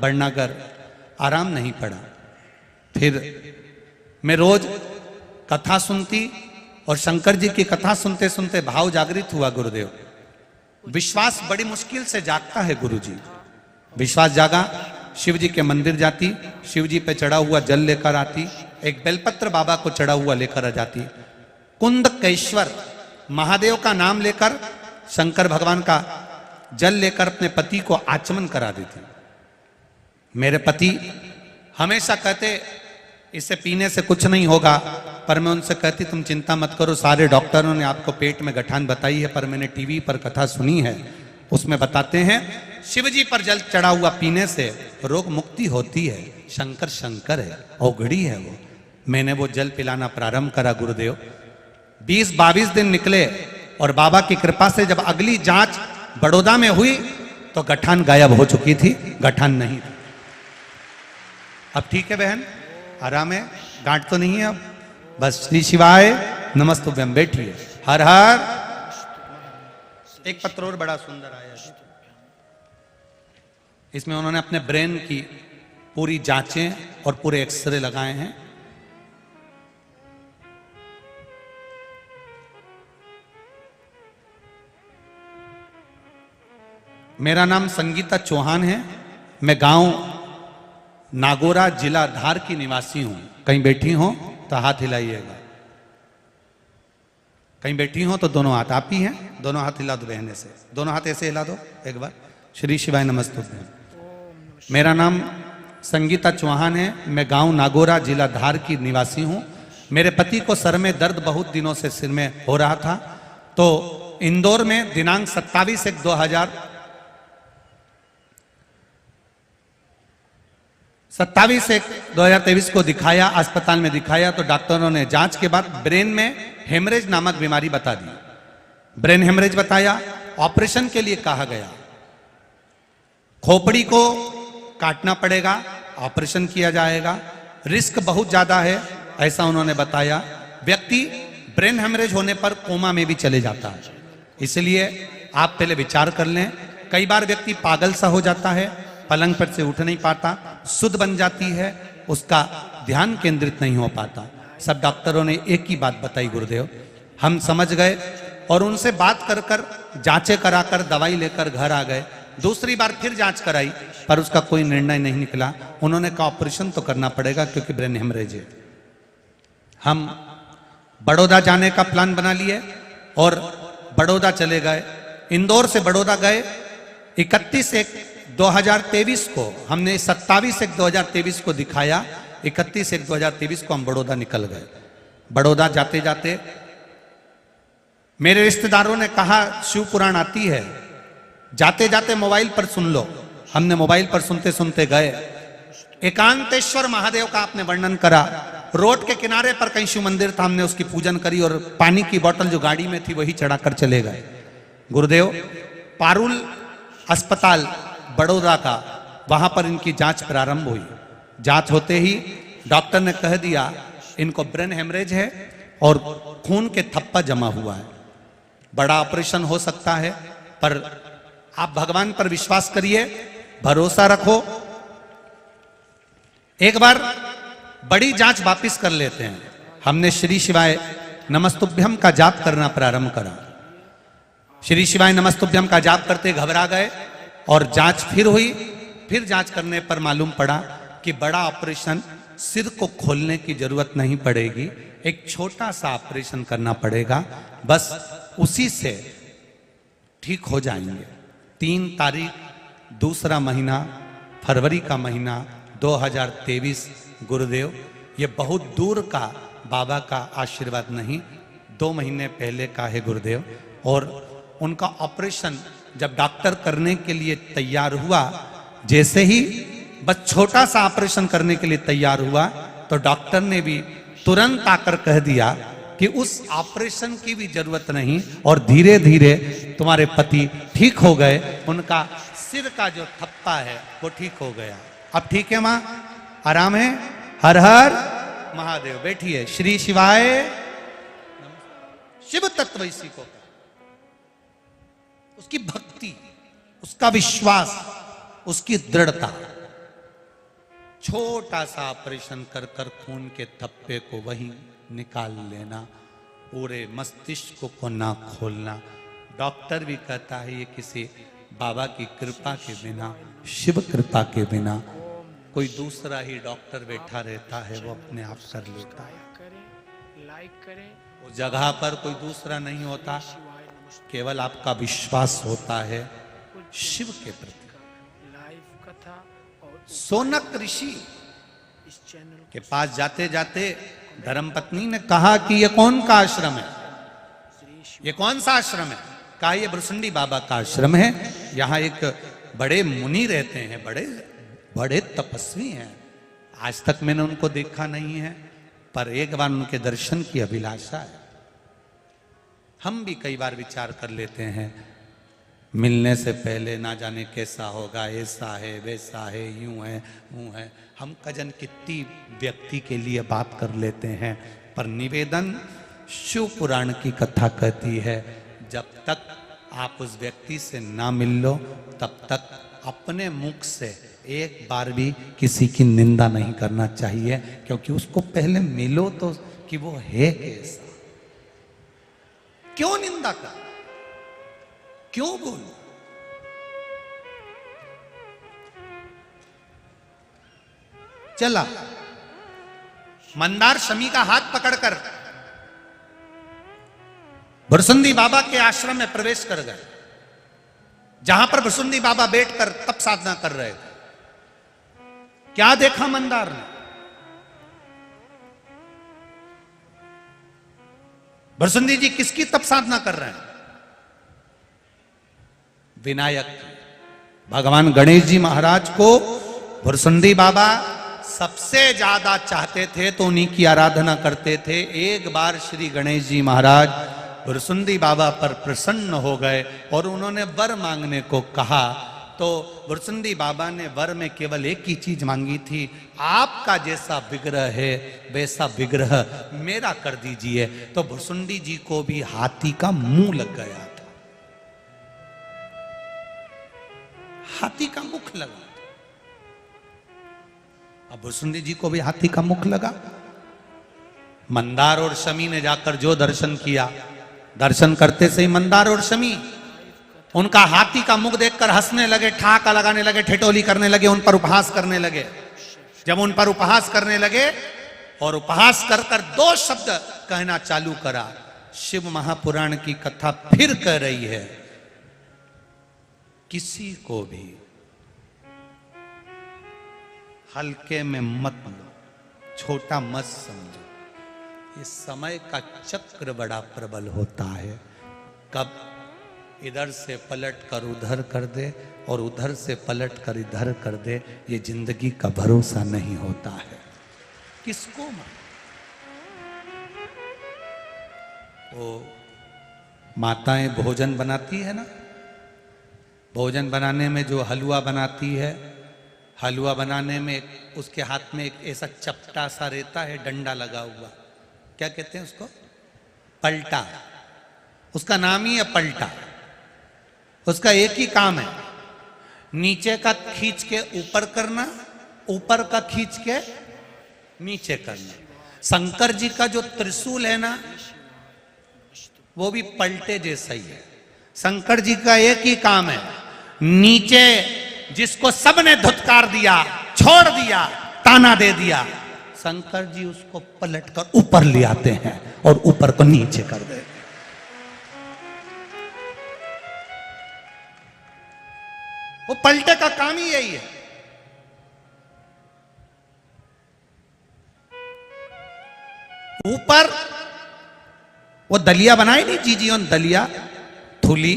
S1: बड़नगर, आराम नहीं पड़ा। फिर मैं रोज कथा सुनती और शंकर जी की कथा सुनते सुनते भाव जागृत हुआ गुरुदेव। विश्वास बड़ी मुश्किल से जागता है गुरुजी। विश्वास जागा, शिव जी के मंदिर जाती, शिव जी पे चढ़ा हुआ जल लेकर आती, एक बेलपत्र बाबा को चढ़ा हुआ लेकर आ जाती, कुंदकेश्वर महादेव का नाम लेकर, शंकर भगवान का जल लेकर अपने पति को आचमन करा देती। मेरे पति हमेशा कहते इसे पीने से कुछ नहीं होगा, पर मैं उनसे कहती तुम चिंता मत करो, सारे डॉक्टरों ने आपको पेट में गठान बताई है, पर मैंने टीवी पर कथा सुनी है, उसमें बताते हैं शिव जी पर जल चढ़ा हुआ पीने से रोग मुक्ति होती है। शंकर शंकर है, औघड़ी है वो। मैंने वो जल पिलाना प्रारंभ करा गुरुदेव। 20-22 दिन निकले और बाबा की कृपा से जब अगली जांच बड़ौदा में हुई तो गठान गायब हो चुकी थी, गठान नहीं थी। अब ठीक है बहन, आराम है, गांठ तो नहीं है अब। बस श्री शिवाय नमस्तुभ्यम। बैठिए। हर हर। एक पत्र और बड़ा सुंदर आया है, इसमें उन्होंने अपने ब्रेन की पूरी जांचें और पूरे एक्सरे लगाए हैं। मेरा नाम संगीता चौहान है, मैं गांव नागौरा, जिला धार की निवासी हूं। कहीं बैठी हो तो हाथ हिलाइएगा, कहीं बैठी हो तो दोनों हाथ। आप ही हैं, दोनों हाथ हिला दो बहने से, दोनों हाथ ऐसे हिला दो एक बार। श्री शिवाय नमस्तुभ्यम। मेरा नाम संगीता चौहान है, मैं गांव नागौरा, जिला धार की निवासी हूं। मेरे पति को सर में दर्द बहुत दिनों से सिर में हो रहा था, तो इंदौर में दिनांक 27/1/2023 को दिखाया, अस्पताल में दिखाया, तो डॉक्टरों ने जांच के बाद ब्रेन में हेमरेज नामक बीमारी बता दी। ब्रेन हेमरेज बताया, ऑपरेशन के लिए कहा गया। खोपड़ी को काटना पड़ेगा, ऑपरेशन किया जाएगा, रिस्क बहुत ज्यादा है, ऐसा उन्होंने बताया। व्यक्ति ब्रेन हेमरेज होने पर कोमा में भी चले जाता है, इसलिए आप पहले विचार कर लें। कई बार व्यक्ति पागल सा हो जाता है, पलंग पर से उठ नहीं पाता, सुध बन जाती है, उसका ध्यान केंद्रित नहीं हो पाता। सब डॉक्टरों ने एक ही बात बताई गुरुदेव, हम समझ गए और उनसे बात कर कर जांचें कराकर दवाई लेकर घर आ गए। दूसरी बार फिर जांच कराई, पर उसका कोई निर्णय नहीं निकला। उन्होंने कहा ऑपरेशन तो करना पड़ेगा क्योंकि ब्रेन हेमरेज है। हम बड़ौदा जाने का प्लान बना लिए और बड़ौदा चले गए। इंदौर से बड़ौदा गए। 31/1/2023 को हमने 27/1/2023 को दिखाया, 31/1/2023 को हम बड़ौदा निकल गए। बड़ौदा जाते जाते मेरे रिश्तेदारों ने कहा शिव पुराण आती है, जाते जाते मोबाइल पर सुन लो। हमने मोबाइल पर सुनते सुनते गए। एकांतेश्वर महादेव का आपने वर्णन करा। रोड के किनारे पर कहीं शिव मंदिर था, हमने उसकी पूजन करी और पानी की बोतल जो गाड़ी में थी वही चढ़ाकर चले गए। गुरुदेव पारुल अस्पताल बड़ौदा का, वहां पर इनकी जांच प्रारंभ हुई। जांच होते ही डॉक्टर ने कह दिया इनको ब्रेन हेमरेज है और खून के थप्पा जमा हुआ है, बड़ा ऑपरेशन हो सकता है, पर आप भगवान पर विश्वास करिए, भरोसा रखो। एक बार बड़ी जांच वापिस कर लेते हैं। हमने श्री शिवाय नमस्तुभ्यम का जाप करना प्रारंभ करा। श्री शिवाय नमस्तुभ्यम का जाप करते घबरा गए और जांच फिर हुई। फिर जांच करने पर मालूम पड़ा कि बड़ा ऑपरेशन, सिर को खोलने की जरूरत नहीं पड़ेगी, एक छोटा सा ऑपरेशन करना पड़ेगा। बस उसी से ठीक हो जाएंगे। 3 तारीख दूसरा महीना फरवरी का महीना 2023 गुरुदेव, ये बहुत दूर का बाबा का आशीर्वाद नहीं, 2 महीने पहले का है गुरुदेव। और उनका ऑपरेशन जब डॉक्टर करने के लिए तैयार हुआ, जैसे ही बस छोटा सा ऑपरेशन करने के लिए तैयार हुआ तो डॉक्टर ने भी तुरंत आकर कह दिया कि उस ऑपरेशन की भी जरूरत नहीं और धीरे धीरे तुम्हारे पति ठीक हो गए। उनका सिर का जो थप्पा है वो ठीक हो गया। अब ठीक है माँ, आराम है। हर हर महादेव। बैठिए। श्री शिवाय। शिव तत्व इसी को, उसकी भक्ति, उसका विश्वास, उसकी दृढ़ता। छोटा सा ऑपरेशन कर कर खून के थप्पे को वहीं निकाल लेना, पूरे मस्तिष्क को ना खोलना। डॉक्टर भी कहता है ये किसी बाबा की कृपा के बिना, शिव कृपा के बिना कोई दूसरा ही डॉक्टर बैठा रहता है, वो अपने आप कर लेता है।
S2: लाइक करें।
S1: उस जगह पर कोई दूसरा नहीं होता, केवल आपका विश्वास होता है शिव के प्रति।
S2: लाइव कथा और
S1: सोनक ऋषि
S2: इस चैनल
S1: के पास जाते जाते धर्मपत्नी ने कहा कि ये कौन का आश्रम है, ये कौन सा आश्रम है? कहा ये भुरसुंडी बाबा का आश्रम है। यहाँ एक बड़े मुनि रहते हैं, बड़े बड़े तपस्वी हैं। आज तक मैंने उनको देखा नहीं है, पर एक बार उनके दर्शन की अभिलाषा है। हम भी कई बार विचार कर लेते हैं, मिलने से पहले ना जाने कैसा होगा, ऐसा है वैसा है, यूं है यूं है। हम कजन कितनी व्यक्ति के लिए बात कर लेते हैं, पर निवेदन शिव पुराण की कथा कहती है, जब तक आप उस व्यक्ति से ना मिल लो तब तक अपने मुख से एक बार भी किसी की निंदा नहीं करना चाहिए, क्योंकि उसको पहले मिलो तो कि वो है कैसा। क्यों निंदा कर, क्यों बोलो? चला मंदार शमी का हाथ पकड़कर भुरसुंडी बाबा के आश्रम में प्रवेश कर गए, जहां पर भुरसुंडी बाबा बैठकर तप साधना कर रहे थे। क्या देखा मंदार ने? भुरसुंडी जी किसकी तप साधना कर रहे हैं? विनायक, भगवान गणेश जी महाराज को भुरसुंडी बाबा सबसे ज्यादा चाहते थे, तो उन्हीं की आराधना करते थे। एक बार श्री गणेश जी महाराज भुरसुंडी बाबा पर प्रसन्न हो गए और उन्होंने वर मांगने को कहा, तो भुरसुंडी बाबा ने वर में केवल एक ही चीज मांगी थी, आपका जैसा विग्रह है वैसा विग्रह मेरा कर दीजिए। तो भुरसुंडी जी को भी हाथी का मुंह लग गया था, हाथी का मुख लगा। अब भुरसुंडी जी को भी हाथी का मुख लगा। मंदार और शमी ने जाकर जो दर्शन किया, दर्शन करते से ही मंदार और शमी उनका हाथी का मुख देखकर हंसने लगे, ठाका लगाने लगे, ठिठोली करने लगे, उन पर उपहास करने लगे। जब उन पर उपहास करने लगे और उपहास कर कर 2 शब्द कहना चालू करा, शिव महापुराण की कथा फिर कह रही है, किसी को भी हल्के में मत लो, छोटा मत समझो। ये समय का चक्र बड़ा प्रबल होता है, कब इधर से पलट कर उधर कर दे और उधर से पलट कर इधर कर दे, ये जिंदगी का भरोसा नहीं होता है। किसको मान? तो माताएं भोजन बनाती है ना, भोजन बनाने में जो हलवा बनाती है, हलवा बनाने में उसके हाथ में एक ऐसा चपटा सा रहता है, डंडा लगा हुआ, क्या कहते हैं उसको? पलटा। उसका नाम ही है पलटा। उसका एक ही काम है, नीचे का खींच के ऊपर करना, ऊपर का खींच के नीचे करना। शंकर जी का जो त्रिशूल है ना, वो भी पलटे जैसा ही है। शंकर जी का एक ही काम है, नीचे जिसको सबने धुतकार दिया, छोड़ दिया, ताना दे दिया, शंकर जी उसको पलट कर ऊपर ले आते हैं और ऊपर को नीचे कर देते। वो पलटे का काम ही यही है। ऊपर वो दलिया बनाए नहीं जीजी, और दलिया थोली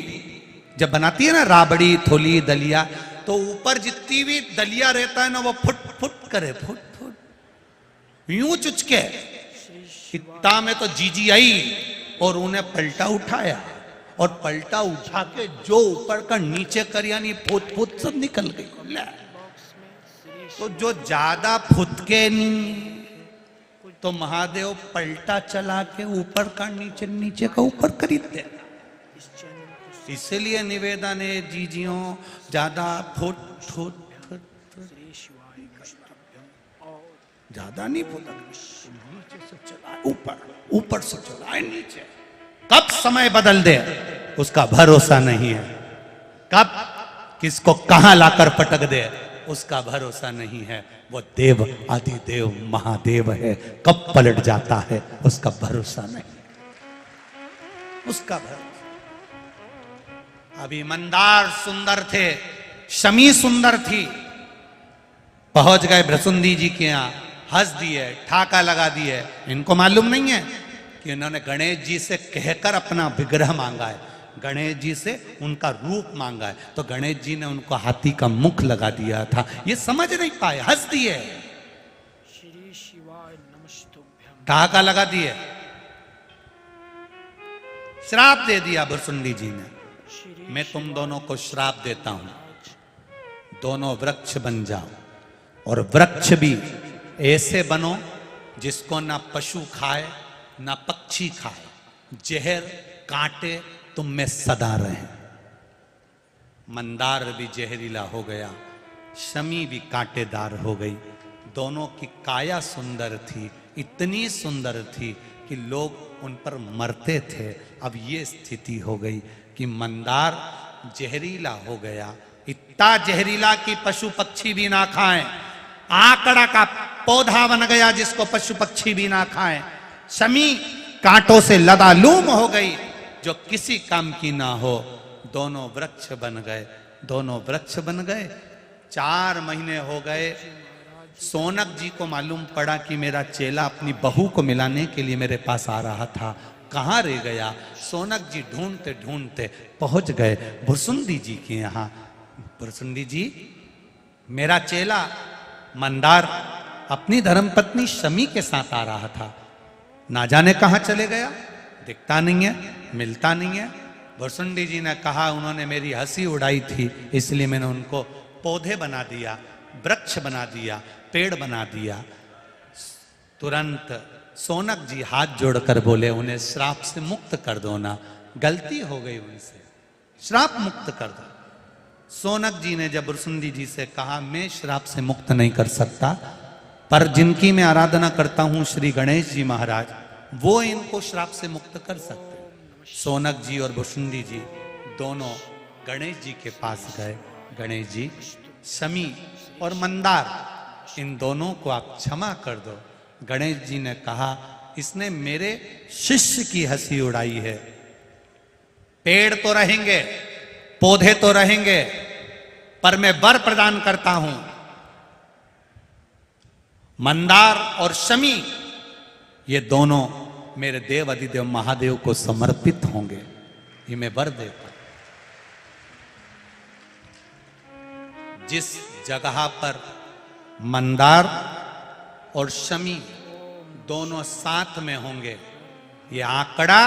S1: जब बनाती है ना, राबड़ी थोली दलिया, तो ऊपर जितनी भी दलिया रहता है ना, वो फुट फुट करे, फुट फुट यूं चुचके। इतना में तो जीजी आई और उन्हें पलटा उठाया, और पलटा उठा के जो ऊपर का नीचे कर, यानी फुट फुट सब निकल गई। तो जो ज्यादा फुटके नहीं, तो महादेव पलटा चला के ऊपर का नीचे, नीचे का ऊपर खरीदते। इसलिए निवेदन है जीजियों, ज्यादा फुट फुट ज्यादा नहीं फुटक, नीचे से चला ऊपर, ऊपर से चला नीचे। कब समय बदल दे उसका भरोसा नहीं है, कब किसको कहां लाकर पटक दे उसका भरोसा नहीं है। वो देव आदिदेव महादेव है, कब पलट जाता है उसका भरोसा नहीं, उसका भरोसा। अभी मंदार सुंदर थे, शमी सुंदर थी, पहुंच गए भृसुंडी जी के यहां, हंस दिए, ठाका लगा दिए। इनको मालूम नहीं है कि इन्होंने गणेश जी से कहकर अपना विग्रह मांगा है, गणेश जी से उनका रूप मांगा है, तो गणेश जी ने उनको हाथी का मुख लगा दिया था। ये समझ नहीं पाए, हंस दिए,
S2: श्री शिवाय नमस्तुभ्यम,
S1: ठाका लगा दिए, श्राप दे दिया भृसुंडी जी ने। मैं तुम दोनों को श्राप देता हूं, दोनों वृक्ष बन जाओ, और वृक्ष भी ऐसे बनो जिसको ना पशु खाए ना पक्षी खाए, जहर कांटे तुम में सदा रहे। मंदार भी जहरीला हो गया, शमी भी कांटेदार हो गई। दोनों की काया सुंदर थी, इतनी सुंदर थी कि लोग उन पर मरते थे। अब ये स्थिति हो गई कि मंदार जहरीला हो गया, इतना जहरीला कि पशु पक्षी भी ना खाएं। आकड़ा का पौधा बन गया जिसको पशु पक्षी भी ना खाएं। शमी कांटों से लदालूम हो गई, जो किसी काम की ना हो। दोनों वृक्ष बन गए, दोनों वृक्ष बन गए। 4 महीने हो गए। सोनक जी को मालूम पड़ा कि मेरा चेला अपनी बहू को मिलाने के लिए मेरे पास आ रहा था, कहाँ रह गया। सोनक जी ढूंढते ढूंढते पहुंच गए भृसुंडी जी के यहाँ। भृसुंडी जी, मेरा चेला मंदार अपनी धर्मपत्नी शमी के साथ आ रहा था, ना जाने कहाँ चले गया, दिखता नहीं है, मिलता नहीं है। भृसुंडी जी ने कहा उन्होंने मेरी हंसी उड़ाई थी, इसलिए मैंने उनको पौधे बना दिया, वृक्ष बना दिया, पेड़ बना दिया। तुरंत सोनक जी हाथ जोड़कर बोले, उन्हें श्राप से मुक्त कर दो ना, गलती हो गई उनसे, श्राप मुक्त कर दो। सोनक जी ने जब भृसुंडी जी से कहा, मैं श्राप से मुक्त नहीं कर सकता, पर जिनकी मैं आराधना करता हूं श्री गणेश जी महाराज, वो इनको श्राप से मुक्त कर सकते। सोनक जी और भृसुंडी जी दोनों गणेश जी के पास गए। गणेश जी, शमी और मंदार, इन दोनों को आप क्षमा कर दो। गणेश जी ने कहा, इसने मेरे शिष्य की हंसी उड़ाई है। पेड़ तो रहेंगे, पौधे तो रहेंगे, पर मैं वर प्रदान करता हूं, मंदार और शमी ये दोनों मेरे देव अधिदेव महादेव को समर्पित होंगे, ये मैं वर देता हूं। जिस जगह पर मंदार और शमी दोनों साथ में होंगे, ये आंकड़ा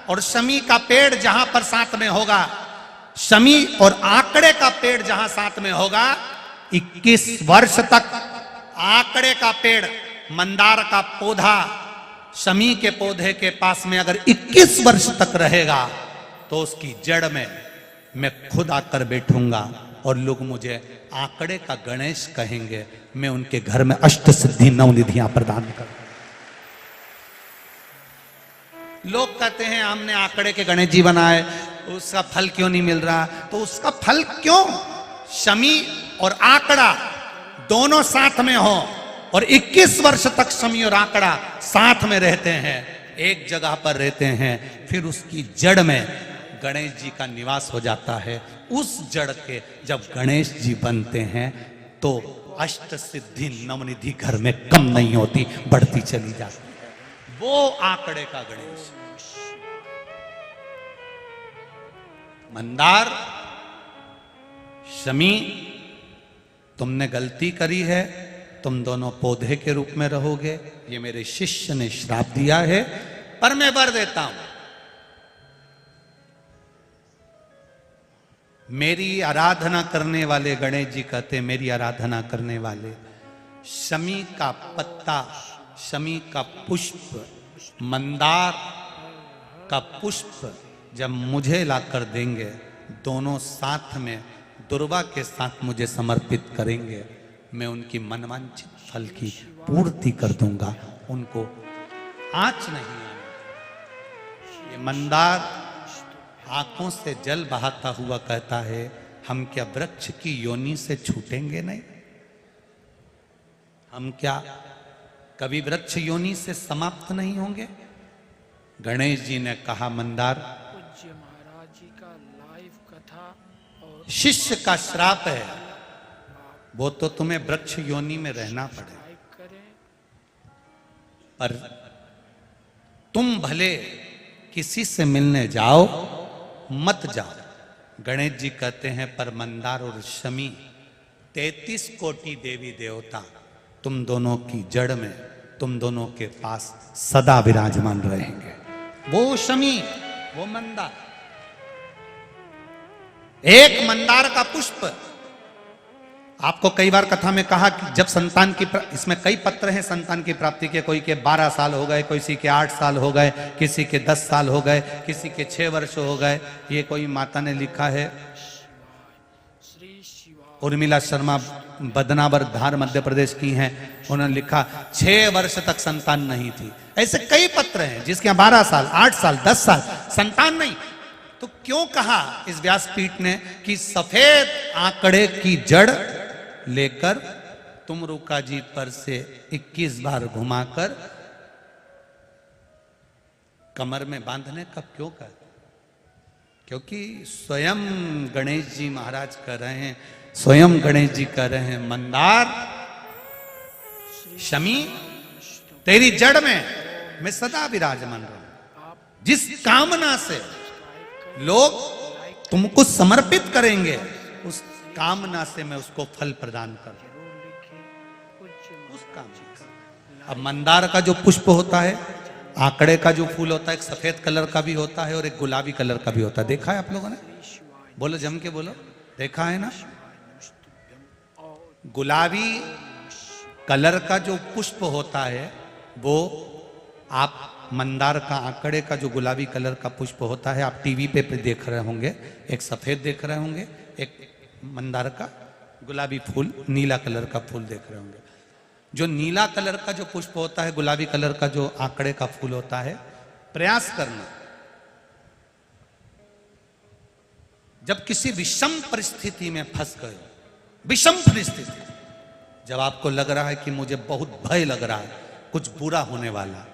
S1: और शमी का पेड़ जहां पर साथ में होगा, शमी और आंकड़े का पेड़ जहां साथ में होगा, 21 वर्ष तक आंकड़े का पेड़, मंदार का पौधा शमी के पौधे के पास में अगर 21 वर्ष तक रहेगा, तो उसकी जड़ में मैं खुद आकर बैठूंगा और लोग मुझे आंकड़े का गणेश कहेंगे। मैं उनके घर में अष्ट सिद्धि 9 निधियां प्रदान करूंगा। लोग कहते हैं हमने आंकड़े के गणेश जी बनाए, उसका फल क्यों नहीं मिल रहा? तो उसका फल क्यों? शमी और आंकड़ा दोनों साथ में हो और 21 वर्ष तक शमी और आंकड़ा साथ में रहते हैं, एक जगह पर रहते हैं, फिर उसकी जड़ में गणेश जी का निवास हो जाता है। उस जड़ के जब गणेश जी बनते हैं तो अष्ट सिद्धि नवनिधि घर में कम नहीं होती, बढ़ती चली जाती है। वो आंकड़े का गणेश। मंदार, शमी, तुमने गलती करी है, तुम दोनों पौधे के रूप में रहोगे, ये मेरे शिष्य ने श्राप दिया है, पर मैं वर देता हूं। मेरी आराधना करने वाले, गणेश जी कहते मेरी आराधना करने वाले, शमी का पत्ता, शमी का पुष्प, मंदार का पुष्प जब मुझे लाकर देंगे, दोनों साथ में दुर्वा के साथ मुझे समर्पित करेंगे, मैं उनकी मनवांछित फल की पूर्ति कर दूंगा, उनको आंच नहीं आने। ये मंदार आंखों से जल बहाता हुआ कहता है, हम क्या वृक्ष की योनि से छूटेंगे नहीं? हम क्या कभी वृक्ष योनि से समाप्त नहीं होंगे? गणेश जी ने कहा, मंदार,
S2: पूज्य महाराज जी का लाइव कथा और
S1: शिष्य का श्राप है, वो तो तुम्हें वृक्ष योनि में रहना पड़े,
S2: लाइव करें।
S1: पर तुम भले किसी से मिलने जाओ मत जाओ। गणेश जी कहते हैं, पर मंदार और शमी 33 कोटि देवी देवता तुम दोनों की जड़ में, तुम दोनों के पास सदा विराजमान रहेंगे। वो शमी, वो मंदार, एक मंदार का पुष्प। आपको कई बार कथा में कहा कि जब संतान की, इसमें कई पत्र हैं संतान की प्राप्ति के, कोई के 12 साल हो गए, किसी के 8 साल हो गए, किसी के 10 साल हो गए, किसी के 6 वर्ष हो गए। ये कोई माता ने लिखा है,
S2: श्री शिवा
S1: उर्मिला शर्मा बदनावर धार मध्य प्रदेश की हैं, उन्होंने लिखा 6 वर्ष तक संतान नहीं थी। ऐसे कई पत्र हैं जिसके 12 साल, 8 साल, 10 साल संतान नहीं। तो क्यों कहा इस व्यासपीठ ने कि सफेद आंकड़े की जड़ लेकर तुम रुका जी पर से 21 बार घुमाकर कमर में बांधने का क्यों कर? क्योंकि स्वयं गणेश जी महाराज कर रहे हैं, स्वयं गणेश जी कर रहे हैं, मंदार, शमी, तेरी जड़ में मैं सदा विराजमान रहूं। जिस कामना से लोग तुमको समर्पित करेंगे, उस कामना से मैं उसको फल प्रदान कर उस कामना से। अब मंदार का जो पुष्प होता है, आंकड़े का जो फूल होता है, एक सफेद कलर का भी होता है और एक गुलाबी कलर का भी होता है। देखा है आप लोगों ने? बोलो, जम के बोलो, देखा है ना? गुलाबी कलर का जो पुष्प होता है, वो आप मंदार का, आंकड़े का जो गुलाबी कलर का पुष्प होता है, आप टीवी पे देख रहे होंगे, एक सफेद देख रहे होंगे, एक मंदार का गुलाबी फूल, नीला कलर का फूल देख रहे होंगे। जो नीला कलर का जो पुष्प होता है, गुलाबी कलर का जो आंकड़े का फूल होता है, प्रयास करना, जब किसी विषम परिस्थिति में फंस गए, विषम परिस्थिति, जब आपको लग रहा है कि मुझे बहुत भय लग रहा है, कुछ बुरा होने वाला,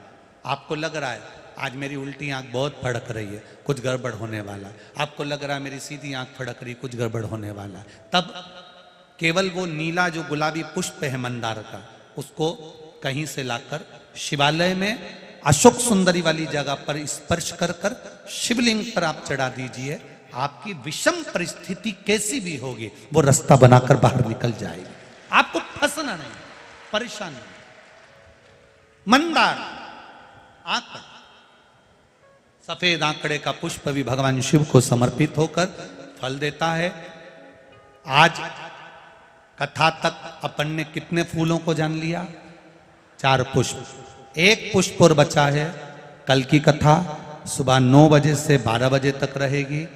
S1: आपको लग रहा है आज मेरी उल्टी आंख बहुत फड़क रही है, कुछ गड़बड़ होने वाला, आपको लग रहा है मेरी सीधी आंख फड़क रही, कुछ गड़बड़ होने वाला, तब केवल वो नीला जो गुलाबी पुष्प है मंदार का, उसको कहीं से लाकर शिवालय में अशोक सुंदरी वाली जगह पर स्पर्श कर कर शिवलिंग पर आप चढ़ा दीजिए। आपकी विषम परिस्थिति कैसी भी होगी, वो रास्ता बनाकर बाहर निकल जाएगी। आपको फंसना नहीं, परेशान नहीं। मंदार आंकड़ा, सफेद आंकड़े का पुष्प भी भगवान शिव को समर्पित होकर फल देता है। आज कथा तक अपन ने कितने फूलों को जान लिया? 4 पुष्प, 1 पुष्प और बचा है। कल की कथा सुबह 9 बजे से 12 बजे तक रहेगी।